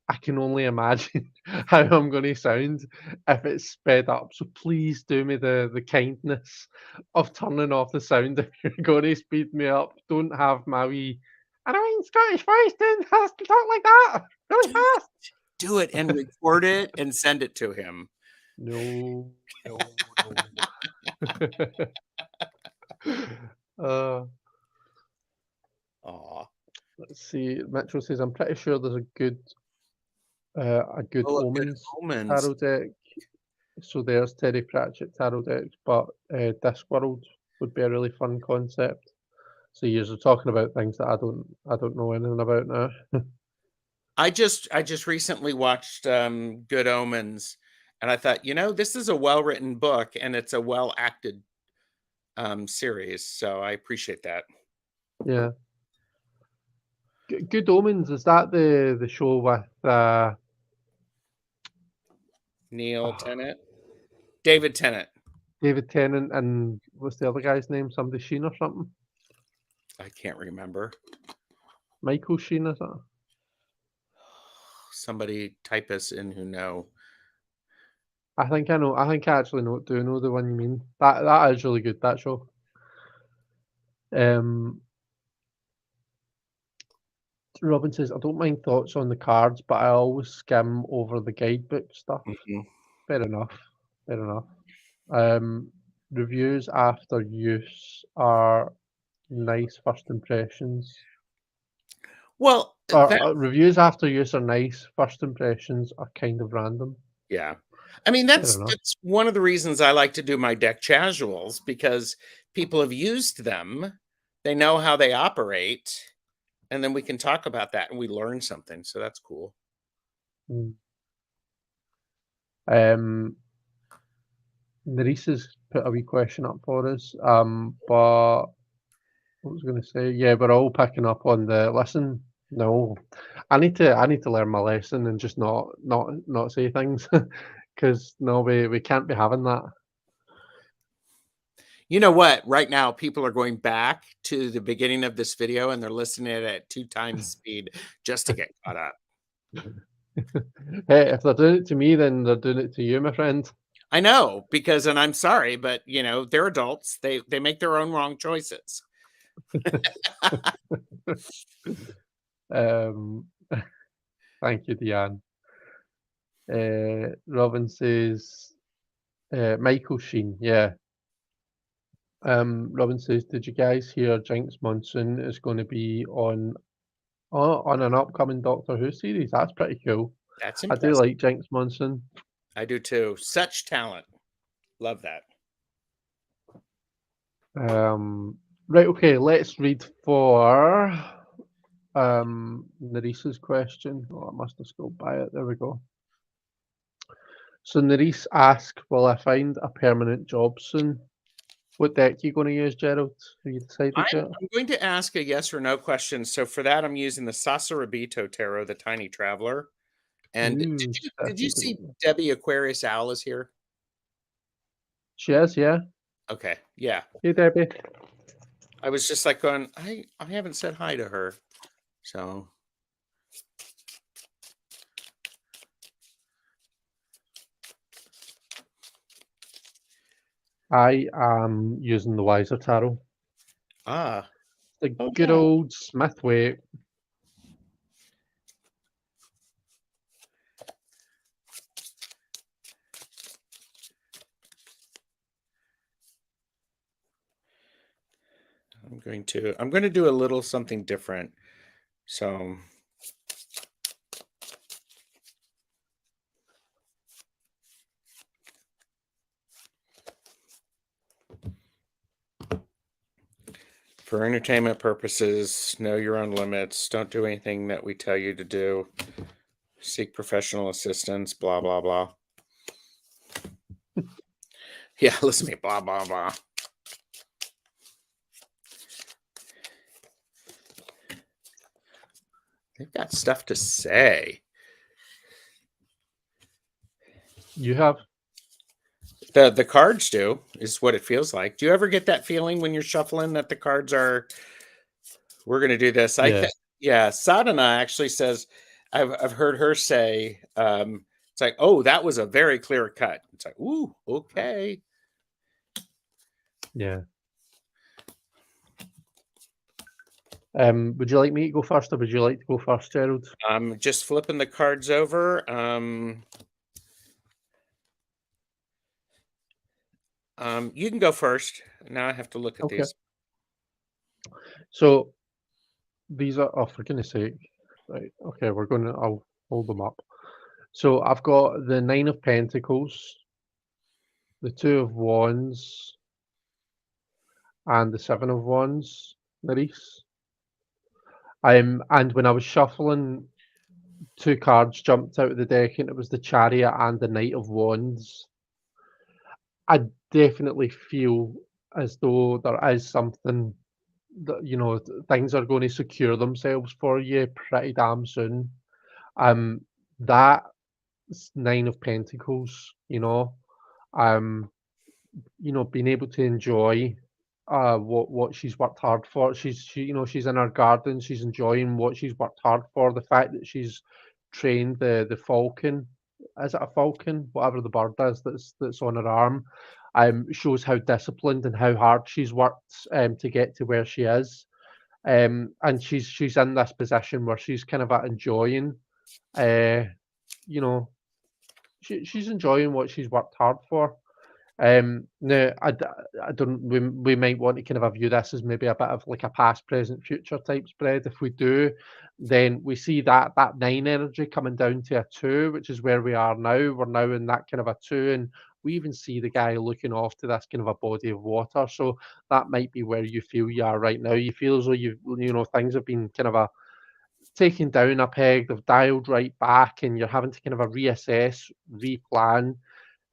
I can only imagine how I'm going to sound if it's sped up. So please do me the kindness of turning off the sound if you're going to speed me up. Don't have my wee annoying Scottish voice doing has to talk like that really fast. Do it and record it and send it to him. No, no. uh, Aw. let's see. Metro says I'm pretty sure there's a good Oh, a good omens omens. tarot deck. So there's Terry Pratchett tarot decks, but Discworld would be a really fun concept. So you're talking about things that I don't know anything about now. I just recently watched Good Omens, and I thought, this is a well-written book and it's a well-acted series. So I appreciate that. Yeah. Good Omens, is that the show with Neil Tennant, David Tennant. David Tennant and what's the other guy's name? Somebody Sheen or something? I can't remember. Michael Sheen, is it? Somebody type us in who know. I think I know. I think I actually do know the one you mean. That is really good. That show. Robin says I don't mind thoughts on the cards, but I always skim over the guidebook stuff. Mhm. Fair enough. Fair enough. Reviews after use are nice first impressions. Well, Reviews after use are nice. First impressions are kind of random. yeah. I mean, Fair that's enough. one of the reasons I like to do my deck casuals, because people have used them, they know how they operate, and then we can talk about that and we learn something. So that's cool. Mm. Nerys has put a wee question up for us. But what was I going to say? Yeah, we're all picking up on the listen. No, I need to learn my lesson and just not say things because no, we can't be having that. You know what? Right now, people are going back to the beginning of this video and they're listening at 2 times speed just to get caught up. Hey, if they're doing it to me, then they're doing it to you, my friend. I know, because and I'm sorry, but they're adults. They make their own wrong choices. Um, thank you, Deanne. Robin says, Michael Sheen, yeah. Robin says, did you guys hear Jinx Monsoon is going to be on an upcoming Doctor Who series? That's pretty cool. That's I do impressive. like Jinx Monsoon. I do too. Such talent. Love that. Right, okay, let's read for Neresa's question. Oh, I must have scrolled by it. There we go. So Nerese asked, will I find a permanent job soon? What deck are you going to use, Gerald? Have you decided yet? I'm going to ask a yes or no question. So for that, I'm using the Sasarabito Tarot, the Tiny Traveler. And Ooh, did you definitely see don't know. Debbie Aquarius Owl is here? She is, yeah. Okay, yeah. Hey, Debbie. I was just like going, I haven't said hi to her. So I am using the Wiser Tarot. oh The good yeah. old Smith way. I'm going to do a little something different. So for entertainment purposes, know your own limits. Don't do anything that we tell you to do. Seek professional assistance, blah, blah, blah. Yeah, listen to me, blah, blah, blah. They've got stuff to say. You have? The cards do, is what it feels like. Do you ever get that feeling when you're shuffling that the cards are, we're going to do this? Yeah. Yeah, Sadhana actually says, I've heard her say, it's like, oh, that was a very clear cut. It's like, ooh, okay. Yeah. Would you like me to go first, or would you like to go first, Gerald? I'm just flipping the cards over. You can go first. Now I have to look at Okay. these. So these are, oh, for goodness sake. Right. Okay, I'll hold them up. So I've got the Nine of Pentacles, the Two of Wands, and the Seven of Wands, Nerese. And when I was shuffling, two cards jumped out of the deck, and it was the Chariot and the Knight of Wands. I definitely feel as though there is something that, things are going to secure themselves for you pretty damn soon. That Nine of Pentacles, um, being able to enjoy what she's worked hard for. She's in her garden, she's enjoying what she's worked hard for. The fact that she's trained the falcon, is it a falcon? Whatever the bird is that's on her arm, shows how disciplined and how hard she's worked to get to where she is. And she's in this position where she's kind of enjoying, uh, you know, she's enjoying what she's worked hard for. Now, I don't. We might want to kind of view this as maybe a bit of like a past, present, future type spread. If we do, then we see that nine energy coming down to a two, which is where we are now. We're now in that kind of a two, and we even see the guy looking off to this kind of a body of water. So that might be where you feel you are right now. You feel as though things have been kind of taken down a peg. They've dialed right back, and you're having to kind of reassess, replan,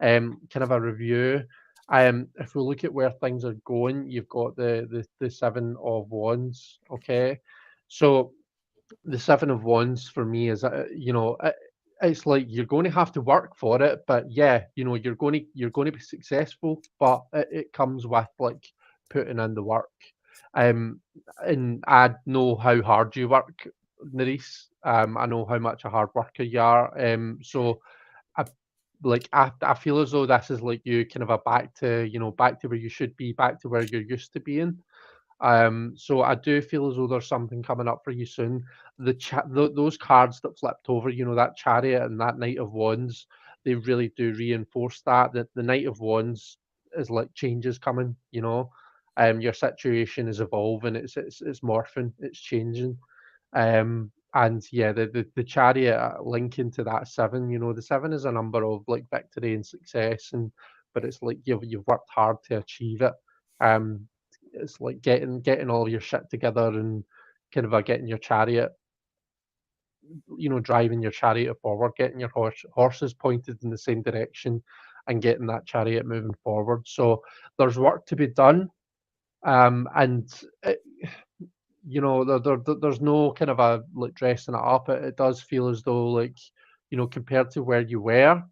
kind of a review. If we look at where things are going, you've got the Seven of Wands. Okay, so the Seven of Wands for me is, it's like you're going to have to work for it, but yeah, you're going to be successful, but it comes with like putting in the work. Um, and I know how hard you work, Nerys. I know how much a hard worker you are. So I I feel as though this is like you kind of a back to where you should be, back to where you're used to being. So I do feel as though there's something coming up for you soon. Those cards that flipped over, that Chariot and that Knight of Wands, they really do reinforce that the Knight of Wands is like changes coming. Your situation is evolving, it's morphing, it's changing. And yeah, the Chariot linking to that seven, the seven is a number of like victory and success, but it's like you've worked hard to achieve it. Um, it's like getting all your shit together and kind of getting your chariot, driving your chariot forward, getting your horses pointed in the same direction, and getting that chariot moving forward. So there's work to be done, and there's no kind of a like dressing it up. It does feel as though like compared to where you were,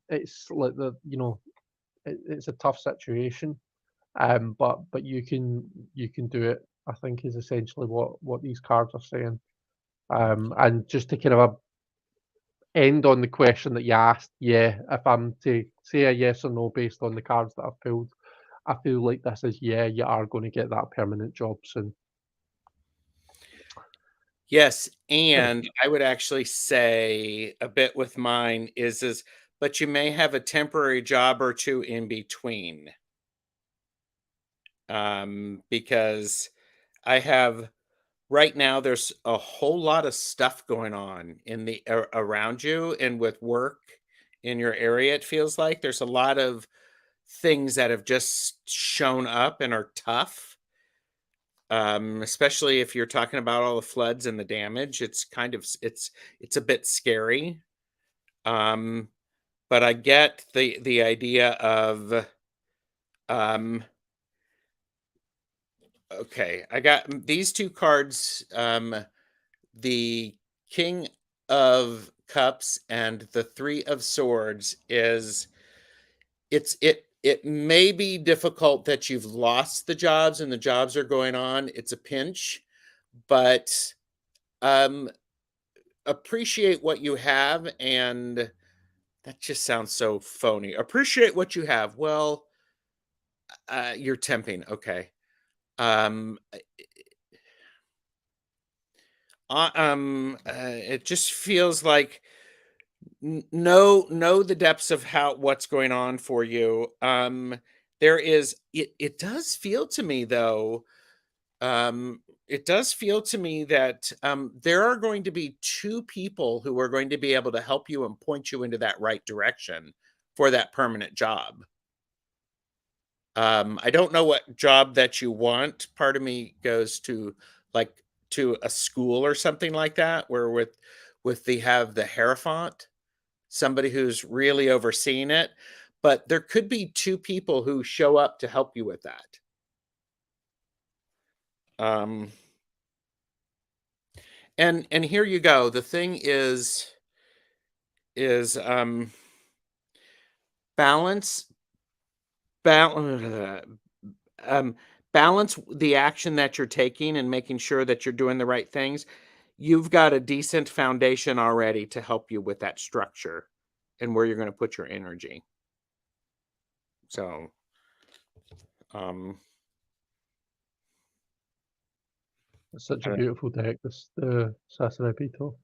it's like it's a tough situation. But you can do it, I think is essentially what these cards are saying. And just to kind of end on the question that you asked, yeah, if I'm to say a yes or no based on the cards that I've pulled, I feel like this is, yeah, you are going to get that permanent job soon. Yes, and I would actually say a bit with mine is but you may have a temporary job or two in between. Because I have right now there's a whole lot of stuff going on in the around you and with work in your area. It feels like there's a lot of things that have just shown up and are tough. Especially if you're talking about all the floods and the damage, it's kind of it's a bit scary. Um, but I get the idea of um, okay, I got these two cards, the King of Cups and the Three of Swords is it may be difficult that you've lost the jobs and the jobs are going on. It's a pinch, but um appreciate what you have, and that just sounds so phony. Appreciate what you have. Well, you're temping. Okay. Um it just feels like know the depths of how what's going on for you. There is it does feel to me though, it does feel to me that there are going to be two people who are going to be able to help you and point you into that right direction for that permanent job. I don't know what job that you want. Part of me goes to like to a school or something like that, where with the have the Hierophant, somebody who's really overseeing it. But there could be two people who show up to help you with that. Um, and here you go. The thing is balance balance um, balance the action that you're taking and making sure that you're doing the right things. You've got a decent foundation already to help you with that structure and where you're going to put your energy. So, um, It's such I a don't- beautiful deck, this the Sasarepito.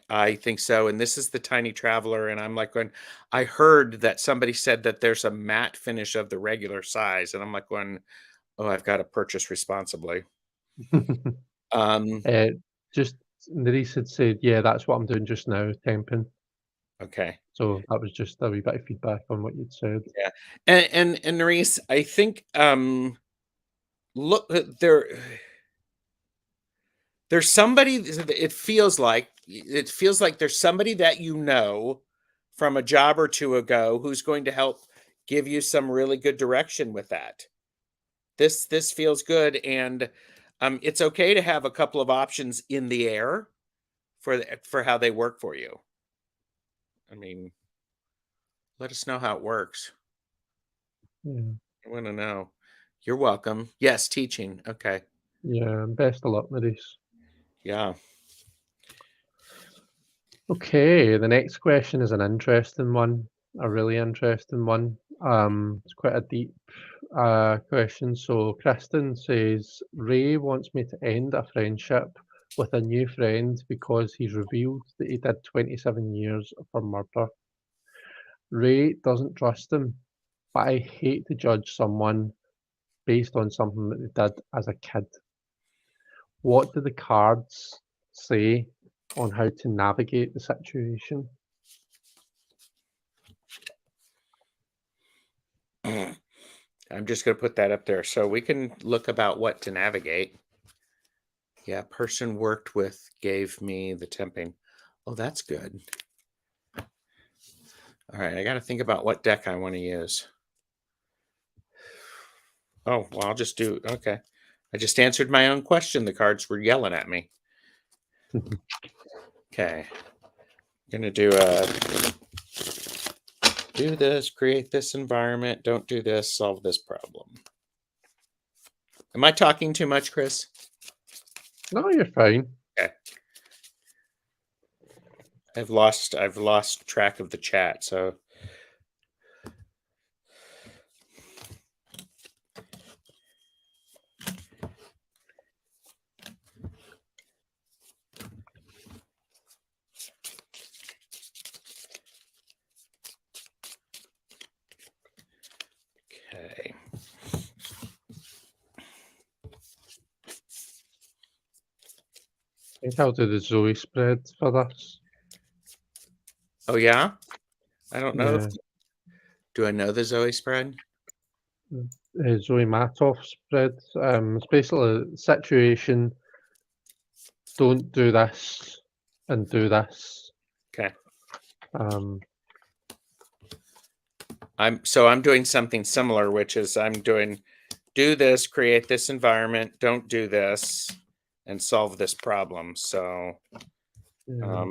I think so. And this is the Tiny Traveler, and I'm like going. I heard that somebody said that there's a matte finish of the regular size, and I'm like going, oh, I've got to purchase responsibly. Um, uh, just Nerys had said, yeah, that's what I'm doing just now, temping. okay. So that was just a wee bit of feedback on what you'd said. Yeah. And Nerys, I think look there's somebody it feels like there's somebody that you know from a job or two ago who's going to help give you some really good direction with that. This feels good, and It's okay to have a couple of options in the air for how they work for you. I mean, let us know how it works. Yeah. I want to know. You're welcome. Yes, teaching. Okay. Yeah, best of luck, Maurice. Yeah. Okay, the next question is an interesting one, a really interesting one. It's quite a deep question. So Kristen says, Ray wants me to end a friendship with a new friend because he's revealed that he did 27 years for murder. Ray doesn't trust him, but I hate to judge someone based on something that they did as a kid. What do the cards say on how to navigate the situation? I'm just going to put that up there so we can look about what to navigate. Yeah, person worked with gave me the temping. Oh, that's good. All right, I got to think about what deck I want to use. Oh, well, I'll just do, okay. I just answered my own question. The cards were yelling at me. Okay. Going to do this, create this environment, don't do this, solve this problem. Am I talking too much, Chris? No, you're fine. Okay. I've lost track of the chat, so okay. I think I'll do the Zoe spread for this. Oh yeah? I don't know if Yeah, do I know the Zoe spread? Zoe Matoff spread. It's basically a situation. Don't do this and do this. Okay. Um, I'm doing something similar, which is I'm doing do this, create this environment, don't do this, and solve this problem. So yeah.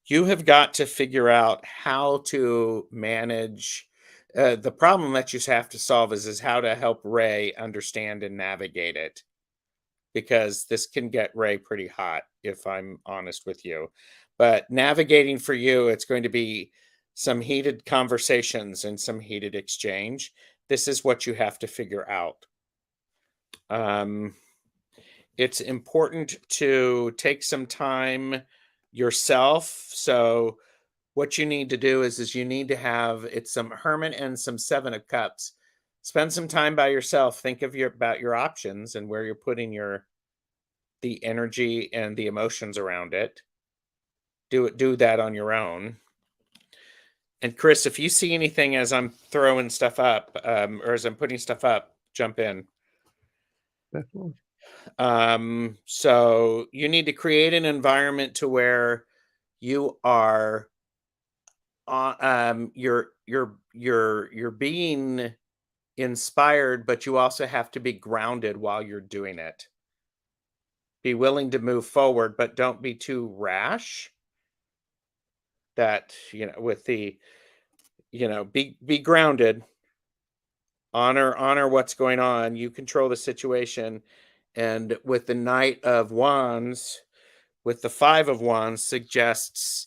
You have got to figure out how to manage the problem that you have to solve is how to help Ray understand and navigate it, because this can get Ray pretty hot if I'm honest with you. But navigating for you, it's going to be some heated conversations and some heated exchange. This is what you have to figure out. It's important to take some time yourself. So what you need to do is you need to have it's some Hermit and some Seven of Cups. Spend some time by yourself. Think of about your options and where you're putting the energy and the emotions around it. Do that on your own. And Chris, if you see anything as I'm throwing stuff up, or as I'm putting stuff up, jump in. Definitely. So you need to create an environment to where you are you're being inspired, but you also have to be grounded while you're doing it. Be willing to move forward, but don't be too rash. That, with the, be grounded, honor what's going on. You control the situation. And with the Knight of Wands, with the Five of Wands suggests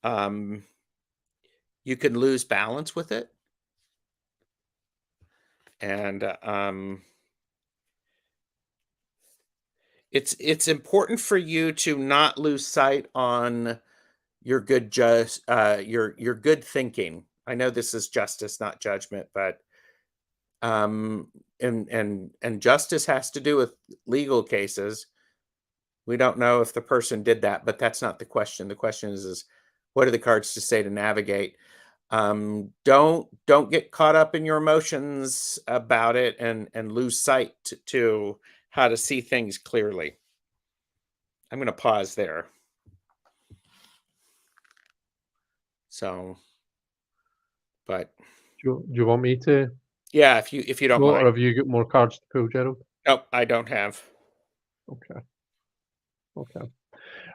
you can lose balance with it. And it's important for you to not lose sight on your good your good thinking. I know this is justice, not judgment, but and justice has to do with legal cases. We don't know if the person did that, but that's not the question. The question is what are the cards to say to navigate? Don't get caught up in your emotions about it and lose sight to how to see things clearly. I'm going to pause there. So, but Do you want me to Yeah, if you don't No, or mind. have you got more cards to pull, Gerald? Nope, I don't have. Okay, okay.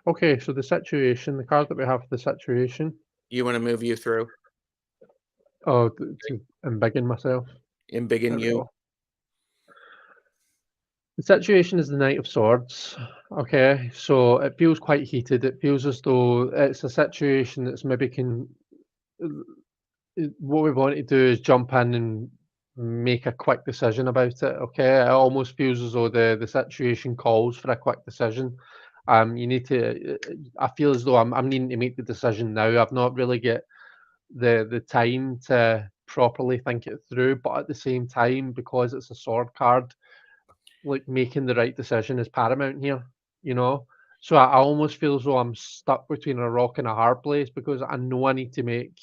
Okay, so the situation, the card that we have for the situation. You wanna move you through? Oh, to embiggen myself. Embiggen There we you? go. The situation is the Knight of Swords. Okay, so it feels quite heated. It feels as though it's a situation that's maybe can. What we want to do is jump in and make a quick decision about it. Okay, it almost feels as though the situation calls for a quick decision. You need to. I feel as though I'm needing to make the decision now. I've not really get the time to properly think it through, but at the same time, because it's a sword card, like making the right decision is paramount here. You know, so I almost feel as though I'm stuck between a rock and a hard place because I know I need to make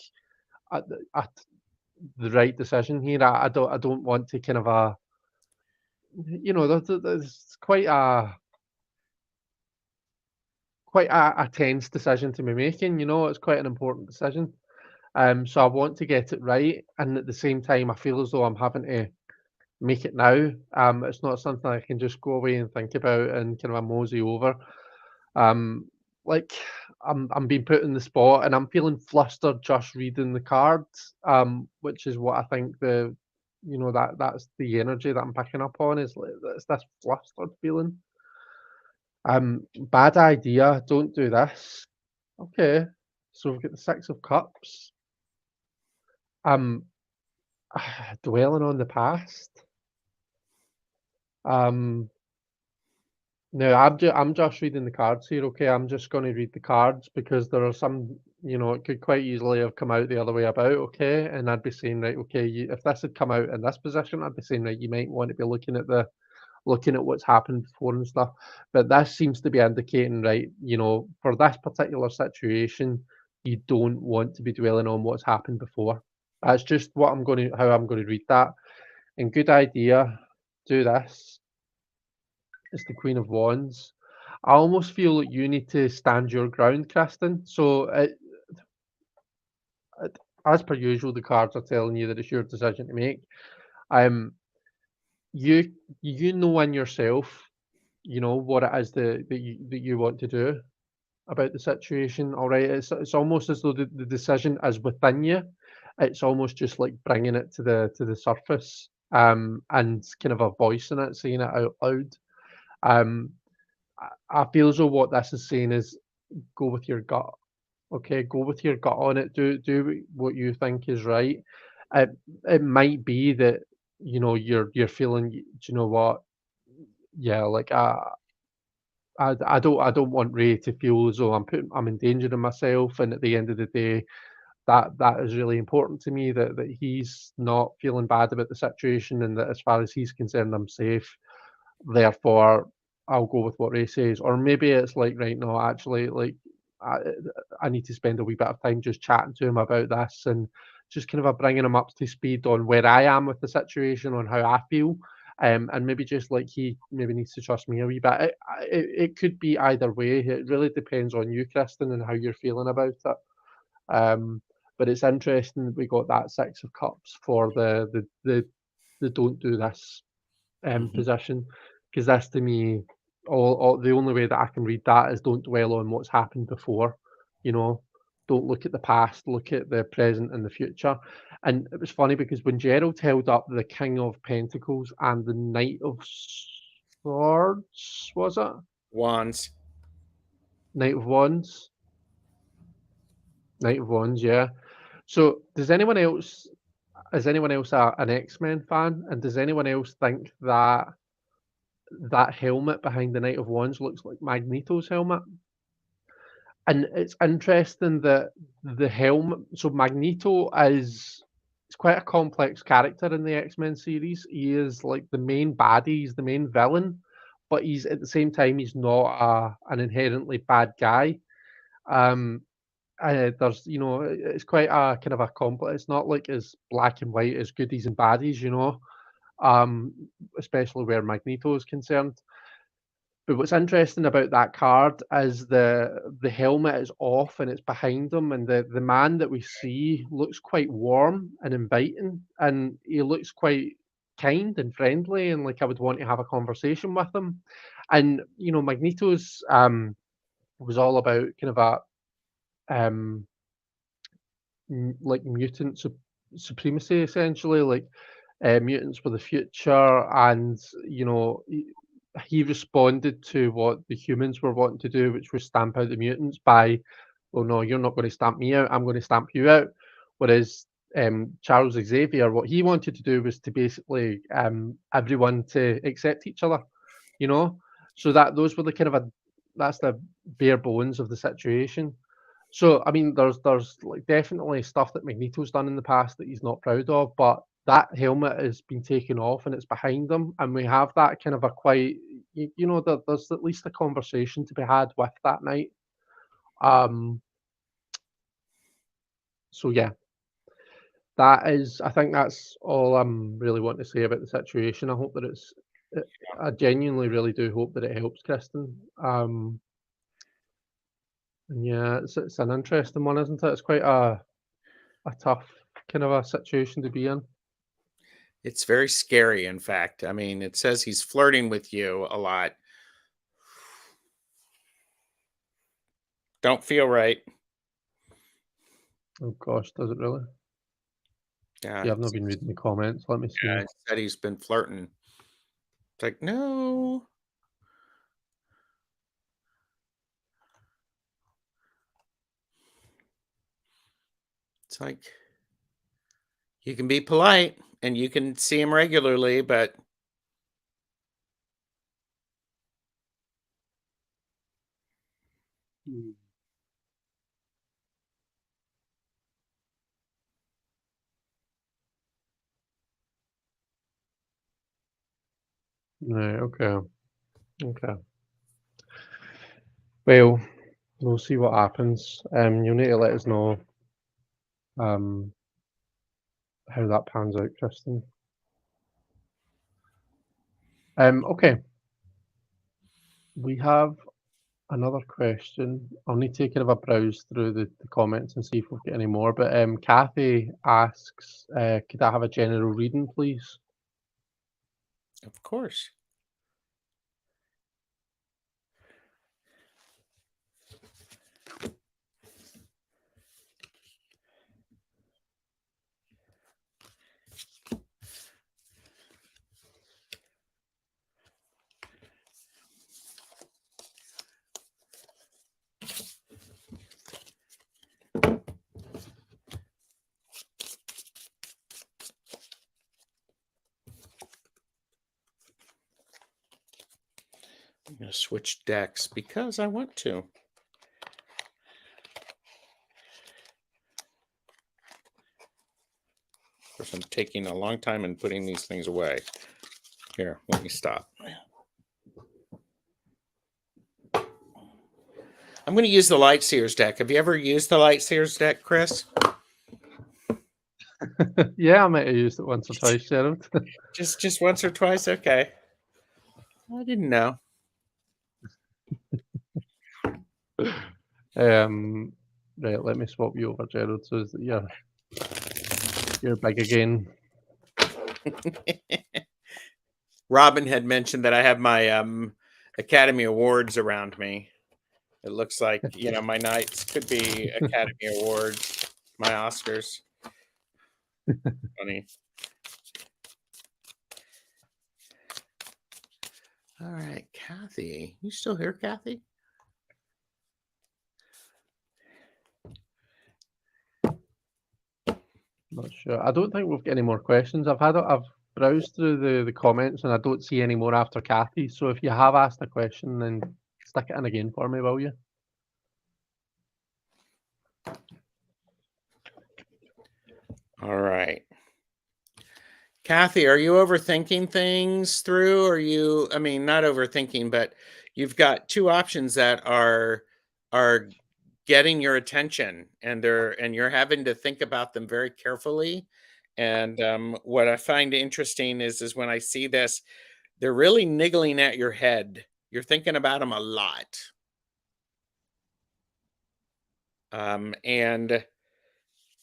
a, a the right decision here. I don't want to kind of there's quite a tense decision to be making. It's quite an important decision. So I want to get it right, and at the same time, I feel as though I'm having to make it now. It's not something I can just go away and think about and kind of mosey over. Um, like I'm being put in the spot, and I'm feeling flustered just reading the cards. Which is what I think that's the energy that I'm picking up on is like it's this flustered feeling. Bad idea. Don't do this. Okay, so we've got the Six of Cups. Um, dwelling on the past. Um, No, I'm just reading the cards here, okay? I'm just gonna read the cards because there are some, it could quite easily have come out the other way about, okay? And I'd be saying, right, okay, if this had come out in this position, I'd be saying, right, you might want to be looking at what's happened before and stuff. But this seems to be indicating, right, for this particular situation, you don't want to be dwelling on what's happened before. That's just how I'm gonna read that. And good idea, do this. It's the Queen of Wands. I almost feel like you need to stand your ground, Kristen. So, as per usual, the cards are telling you that it's your decision to make. Um, you you know in yourself, what it is that you want to do about the situation. All right, it's almost as though the decision is within you. It's almost just like bringing it to the surface, and kind of a voice in it, saying it out loud. Um, I feel as though what this is saying is go with your gut. Okay, go with your gut on it. Do what you think is right. It it might be that you're feeling. Do you know what? Yeah, like I don't want Ray to feel as though I'm endangering myself. And at the end of the day, that is really important to me that he's not feeling bad about the situation and that as far as he's concerned, I'm safe. Therefore, I'll go with what Ray says. Or maybe it's like, right, no, actually, like, I, I need to spend a wee bit of time just chatting to him about this and just kind of bringing him up to speed on where I am with the situation, on how I feel. And maybe just like he maybe needs to trust me a wee bit. It could be either way. It really depends on you, Kristen, and how you're feeling about it. Um, but it's interesting that we got that Six of Cups for the don't do this Mhm. position, because that's to me all the only way that I can read that is don't dwell on what's happened before, you know. Don't look at the past, look at the present and the future. And it was funny because when Gerald held up the King of Pentacles and the Knight of Swords, was it? Wands. Knight of Wands? Knight of Wands, yeah. So is anyone else an X-Men fan? And does anyone else think that helmet behind the Knight of Wands looks like Magneto's helmet? And it's interesting that the helmet. So Magneto is quite a complex character in the X-Men series. He is like the main baddie, he's the main villain, but he's at the same time he's not an inherently bad guy. Um, there's it's quite a kind of a complex. It's not like as black and white as goodies and baddies, um, especially where Magneto is concerned. But what's interesting about that card is the helmet is off and it's behind him, and the man that we see looks quite warm and inviting, and he looks quite kind and friendly, and like I would want to have a conversation with him. And Magneto's was all about kind of a like mutant supremacy essentially, like mutants were the future, and he responded to what the humans were wanting to do, which was stamp out the mutants by, well, no, you're not going to stamp me out, I'm going to stamp you out. Whereas Charles Xavier, what he wanted to do was to basically everyone to accept each other, you know. So that those were the kind of that's the bare bones of the situation. So I mean, there's like definitely stuff that Magneto's done in the past that he's not proud of, but that helmet has been taken off and it's behind him, and we have that kind of a quite, there's at least a conversation to be had with that night. Um, so yeah, I think that's all I'm really wanting to say about the situation. I hope that I genuinely really do hope that it helps Kristen. And yeah, it's an interesting one, isn't it? It's quite a tough kind of a situation to be in. It's very scary, in fact. I mean, it says he's flirting with you a lot. Don't feel right. Oh gosh, does it really? Yeah, Yeah, I've not been reading the comments. Let me see. it said he's been flirting. It's like, no. It's like, you can be polite and you can see him regularly, but Right, okay. Okay. Well, we'll see what happens. You'll need to let us know um how that pans out, Kristen. Okay. We have another question. I'll need to kind of a browse through the comments and see if we've got any more. But Kathy asks, could I have a general reading, please? of course. I'm going to switch decks because I want to. Of course, I'm taking a long time and putting these things away. Here, let me stop. I'm going to use the Lightseers deck. Have you ever used the Lightseers deck, Chris? Yeah, I might have used it once or twice, Gerald. Just once or twice? Okay. I didn't know. Right, let me swap you over, Gerald, so that you're big again. Robin had mentioned that I have my Academy Awards around me. It looks like, my nights could be Academy Awards, my Oscars. Funny. All right, Kathy. You still here, Kathy? Not sure. I don't think we've got any more questions. I've browsed through the comments and I don't see any more after Kathy. So if you have asked a question, then stick it in again for me, will you? All right. Kathy, are you overthinking things through? I mean, not overthinking, but you've got two options that are getting your attention, and you're having to think about them very carefully. And what I find interesting is when I see this, they're really niggling at your head. You're thinking about them a lot. And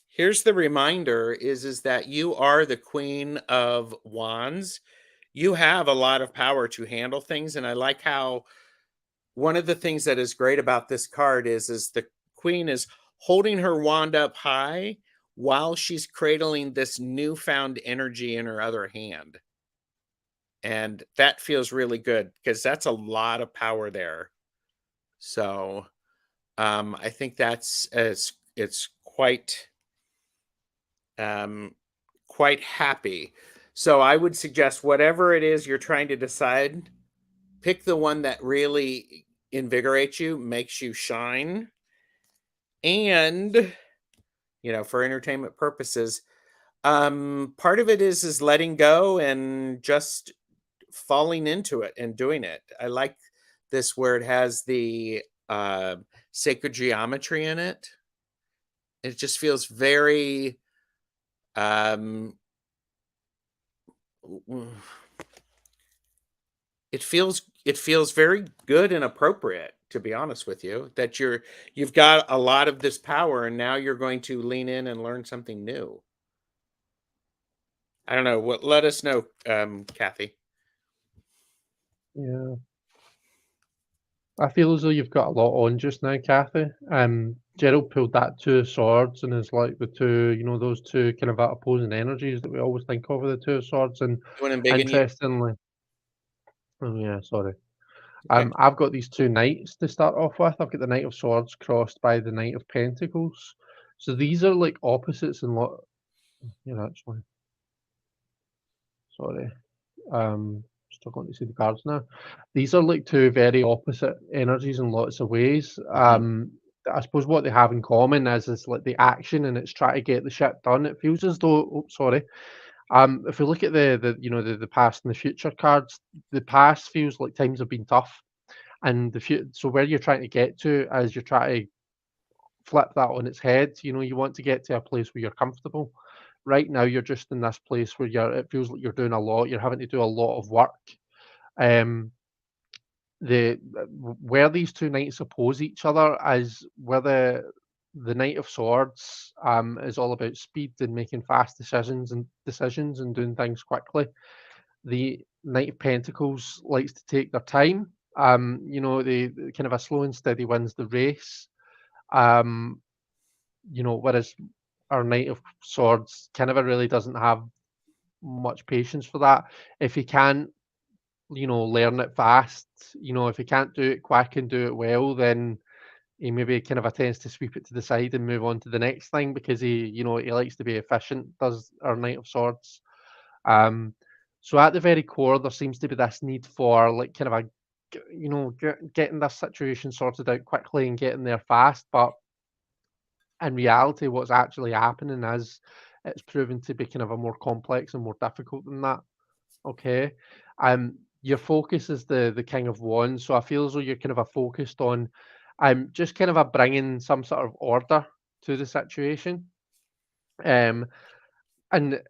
here's the reminder is that you are the Queen of Wands. You have a lot of power to handle things, and I like how one of the things that is great about this card is the queen is holding her wand up high while she's cradling this newfound energy in her other hand. And that feels really good because that's a lot of power there. So I think it's um, quite happy. So I would suggest whatever it is you're trying to decide, pick the one that really invigorates you, makes you shine, and for entertainment purposes, part of it is letting go and just falling into it and doing it. I like this where it has the sacred geometry in it. It just feels very um it feels very good and appropriate, to be honest with you, that you've got a lot of this power and now you're going to lean in and learn something new. I don't know, what let us know, Kathy. Yeah. I feel as though you've got a lot on just now, Kathy. Gerald pulled that two of swords and is like the two, those two kind of opposing energies that we always think of with the two of swords. And Doing and big and you. interestingly, oh yeah, sorry. Okay. I've got these two knights to start off with. I've got the Knight of Swords crossed by the Knight of Pentacles. So these are like opposites in lot. Yeah, actually, sorry. Struggling to see the cards now. These are like two very opposite energies in lots of ways. Mhm. I suppose what they have in common is like the action and it's trying to get the shit done. It feels as though, oh, sorry. If we look at the past and the future cards, the past feels like times have been tough, and so where you're trying to get to as you're trying to flip that on its head. You want to get to a place where you're comfortable. Right now, you're just in this place where it feels like you're doing a lot. You're having to do a lot of work. Um, where these two knights oppose each other is where the Knight of Swords is all about speed and making fast decisions and doing things quickly. The Knight of Pentacles likes to take their time. The kind of a slow and steady wins the race. Um, whereas our Knight of Swords kind of really doesn't have much patience for that. If he can't, learn it fast, if he can't do it quick and do it well, then he maybe kind of tends to sweep it to the side and move on to the next thing because he likes to be efficient, does our Knight of Swords. Um, so at the very core, there seems to be this need for like kind of getting this situation sorted out quickly and getting there fast, but in reality, what's actually happening is it's proven to be kind of a more complex and more difficult than that. Okay. Your focus is the King of Wands, so I feel as though you're kind of focused on just kind of bringing some sort of order to the situation. Um, and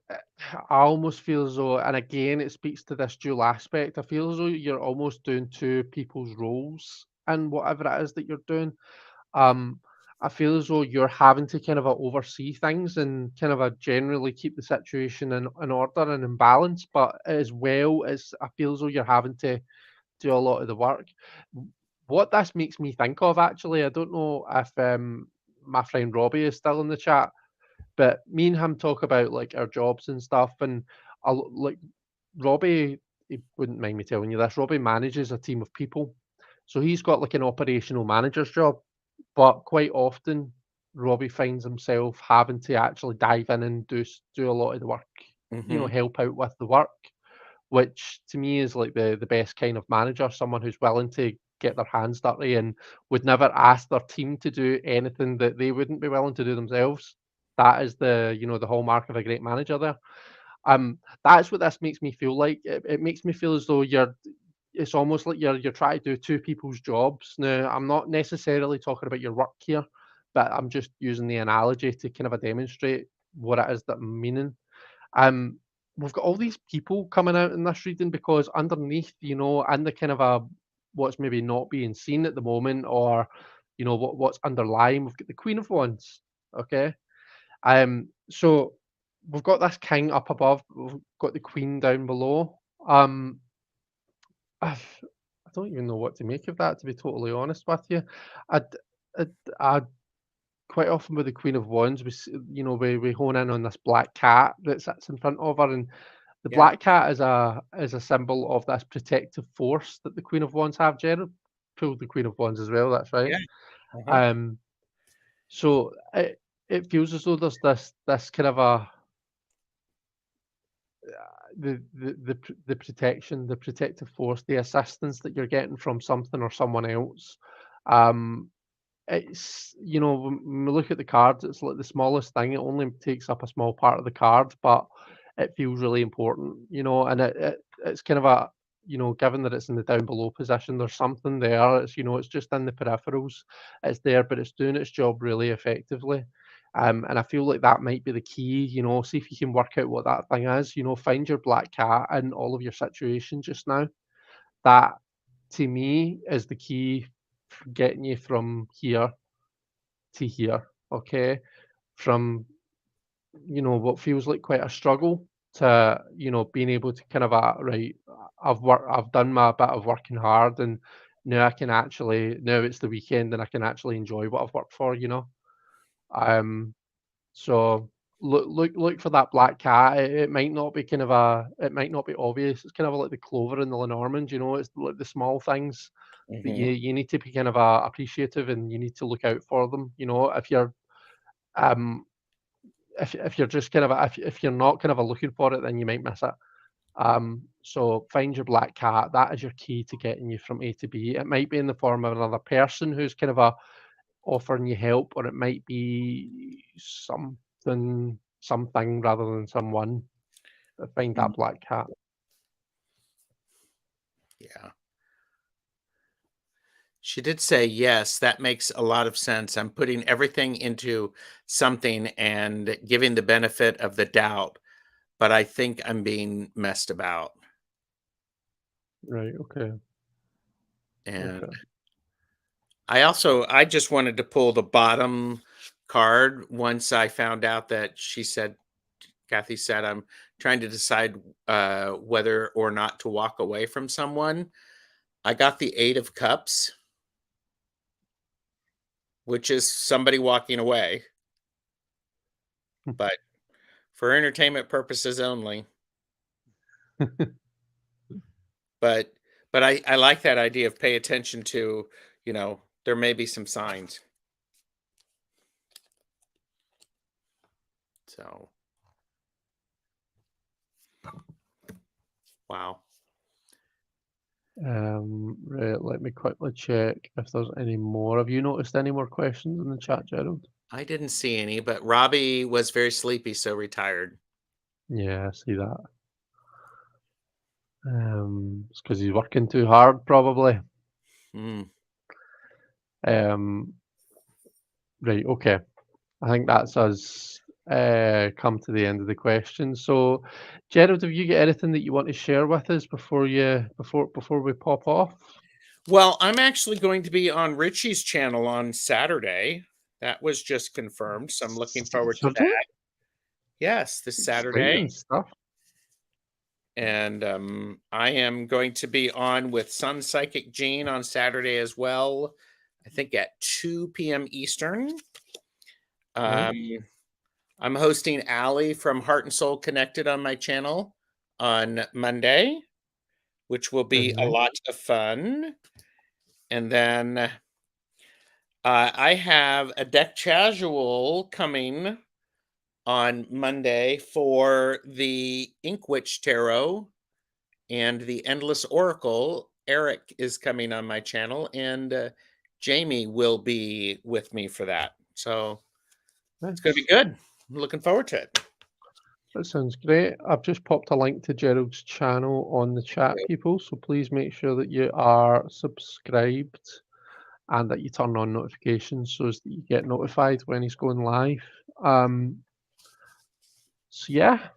I almost feel as though, and again, it speaks to this dual aspect. I feel as though you're almost doing two people's roles in whatever it is that you're doing. Um, I feel as though you're having to kind of oversee things and kind of generally keep the situation in order and in balance, but as well as I feel as though you're having to do a lot of the work. What this makes me think of, actually, I don't know if my friend Robbie is still in the chat, but me and him talk about like our jobs and stuff, and like Robbie, he wouldn't mind me telling you this. Robbie manages a team of people, so he's got like an operational manager's job, but quite often, Robbie finds himself having to actually dive in and do a lot of the work, Mhm. help out with the work, which to me is like the best kind of manager, someone who's willing to get their hands dirty and would never ask their team to do anything that they wouldn't be willing to do themselves. That is the hallmark of a great manager there. That's what this makes me feel like. It makes me feel as though it's almost like you're trying to do two people's jobs. Now, I'm not necessarily talking about your work here, but I'm just using the analogy to kind of demonstrate what it is that I'm meaning. Um, we've got all these people coming out in this reading because underneath, in the kind of what's maybe not being seen at the moment, or what's underlying. We've got the Queen of Wands. Okay. So we've got this king up above, we've got the queen down below. I don't even know what to make of that, to be totally honest with you. I'd, I quite often with the Queen of Wands, we hone in on this black cat that sits in front of her, and the Yeah. black cat is a symbol of this protective force that the Queen of Wands have. Jared pulled the Queen of Wands as well. That's right. Yeah. Uh-huh. Um, so it feels as though there's this kind of the protection, the protective force, the assistance that you're getting from something or someone else. Um, it's when we look at the cards, it's like the smallest thing. It only takes up a small part of the card, but it feels really important. And it's kind of given that it's in the down below position, there's something there. It's just in the peripherals. It's there, but it's doing its job really effectively. And I feel like that might be the key. See if you can work out what that thing is. Find your black cat in all of your situations just now. That, to me, is the key for getting you from here to here. Okay, from what feels like quite a struggle to being able to kind of right. I've done my bit of working hard, and now it's the weekend and I can actually enjoy what I've worked for. Um, so look for that black cat. It might not be it might not be obvious. It's kind of like the clover and the Lenormand. It's like the small things that Hmm. you need to be kind of appreciative, and you need to look out for them. Um if you're just kind of if you're not kind of looking for it, then you might miss it. So find your black cat. That is your key to getting you from A to B. It might be in the form of another person who's kind of offering you help, or it might be something rather than someone. But find that black cat. Yeah. She did say, yes, that makes a lot of sense. I'm putting everything into something and giving the benefit of the doubt, but I think I'm being messed about. Right. Okay. And Okay. I just wanted to pull the bottom card once I found out that Kathy said, I'm trying to decide whether or not to walk away from someone. I got the Eight of Cups, which is somebody walking away, but for entertainment purposes only. But I like that idea of pay attention to, there may be some signs. So, wow. Right, let me quickly check if there's any more. Have you noticed any more questions in the chat, Gerald? I didn't see any, but Robbie was very sleepy, so retired. Yeah, I see that. It's because he's working too hard, probably. Mm. Um, right, okay. I think that's us come to the end of the questions. So, Gerald, have you got anything that you want to share with us before we pop off? Well, I'm actually going to be on Richie's channel on Saturday. That was just confirmed, so I'm looking forward to Saturday? that. Yes, this Saturday. Exciting stuff. And I am going to be on with Sun Psychic Jean on Saturday as well. I think at 2 p.m. Eastern. Nice. I'm hosting Allie from Heart and Soul Connected on my channel on Monday, which will Very be a nice. lot of fun. And then I have a deck casual coming on Monday for the Ink Witch Tarot and the Endless Oracle. Eric is coming on my channel, and Jamie will be with me for that. So it's going to Nice. be good. I'm looking forward to it. That sounds great. I've just popped a link to Gerald's channel on the chat, people. So please make sure that you are subscribed and that you turn on notifications so as that you get notified when he's going live. So yeah,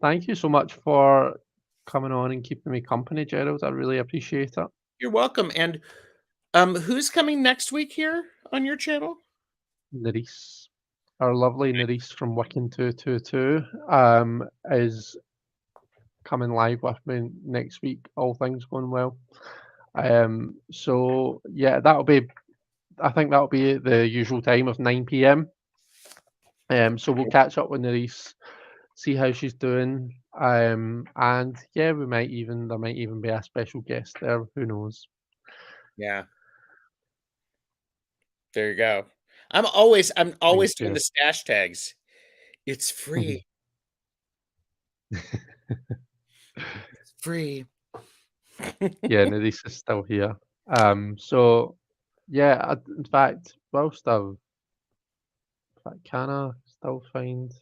thank you so much for coming on and keeping me company, Gerald. I really appreciate it. You're welcome. And who's coming next week here on your channel? Nerys, our lovely Nerys from Wiccan 222, is coming live with me next week, all things going well. So yeah, I think that'll be at the usual time of 9 p.m. So we'll catch up with Nerys, see how she's doing. And yeah, there might even be a special guest there. Who knows? Yeah. There you go. I'm always Thank doing you. the stash tags. It's free. It's free. Yeah, Nerys is still here. So yeah, in fact, whilst I've, in fact, can I still find?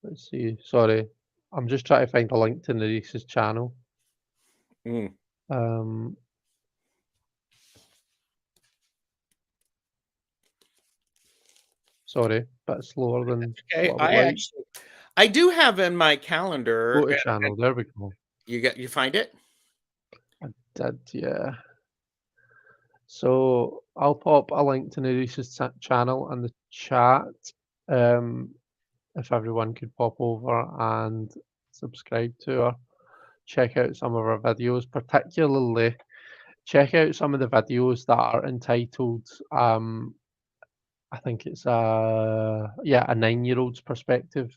Let's see. Sorry, I'm just trying to find a link to Nerys's channel. Mm. Um, Sorry, bit slower than Okay. what I would like. I do have in my calendar. Go to channel. There we go. You find it? I did, yeah. So I'll pop a link to Nerys's channel in the chat. Um, if everyone could pop over and subscribe to her, check out some of her videos, particularly check out some of the videos that are entitled I think it's a 9-year-old's perspective.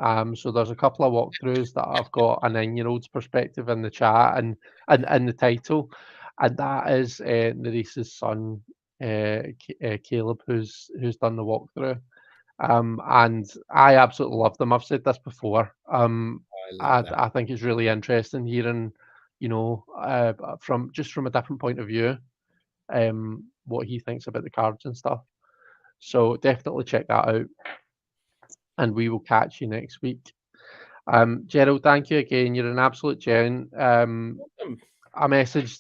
So there's a couple of walkthroughs that I've got a 9-year-old's perspective in the chat and in the title, and that is Nerese's son, Caleb, who's done the walkthrough. And I absolutely love them. I've said this before. I love I that. I think it's really interesting hearing, from a different point of view, what he thinks about the cards and stuff. So definitely check that out, and we will catch you next week. Gerald, thank you again. You're an absolute gent. Hmm. I messaged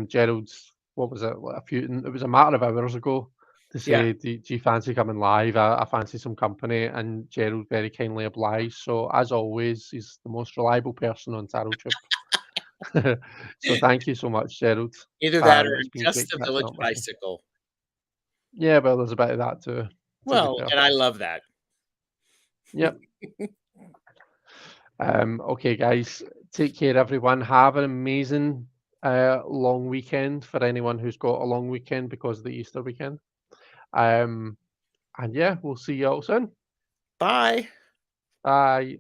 Gerald's, what was it? It was a matter of hours ago to Yeah. say, do you fancy coming live? I fancy some company, and Gerald very kindly obliged. So as always, he's the most reliable person on Tarot Trip. So thank you so much, Gerald. Either that or It's been just great a catching village up with you. bicycle. Yeah, well, there's a bit of that too, to be Well, fair. and I love that. Yep. Okay, guys, take care, everyone. Have an amazing long weekend for anyone who's got a long weekend because of the Easter weekend. And yeah, we'll see you all soon. Bye. Bye.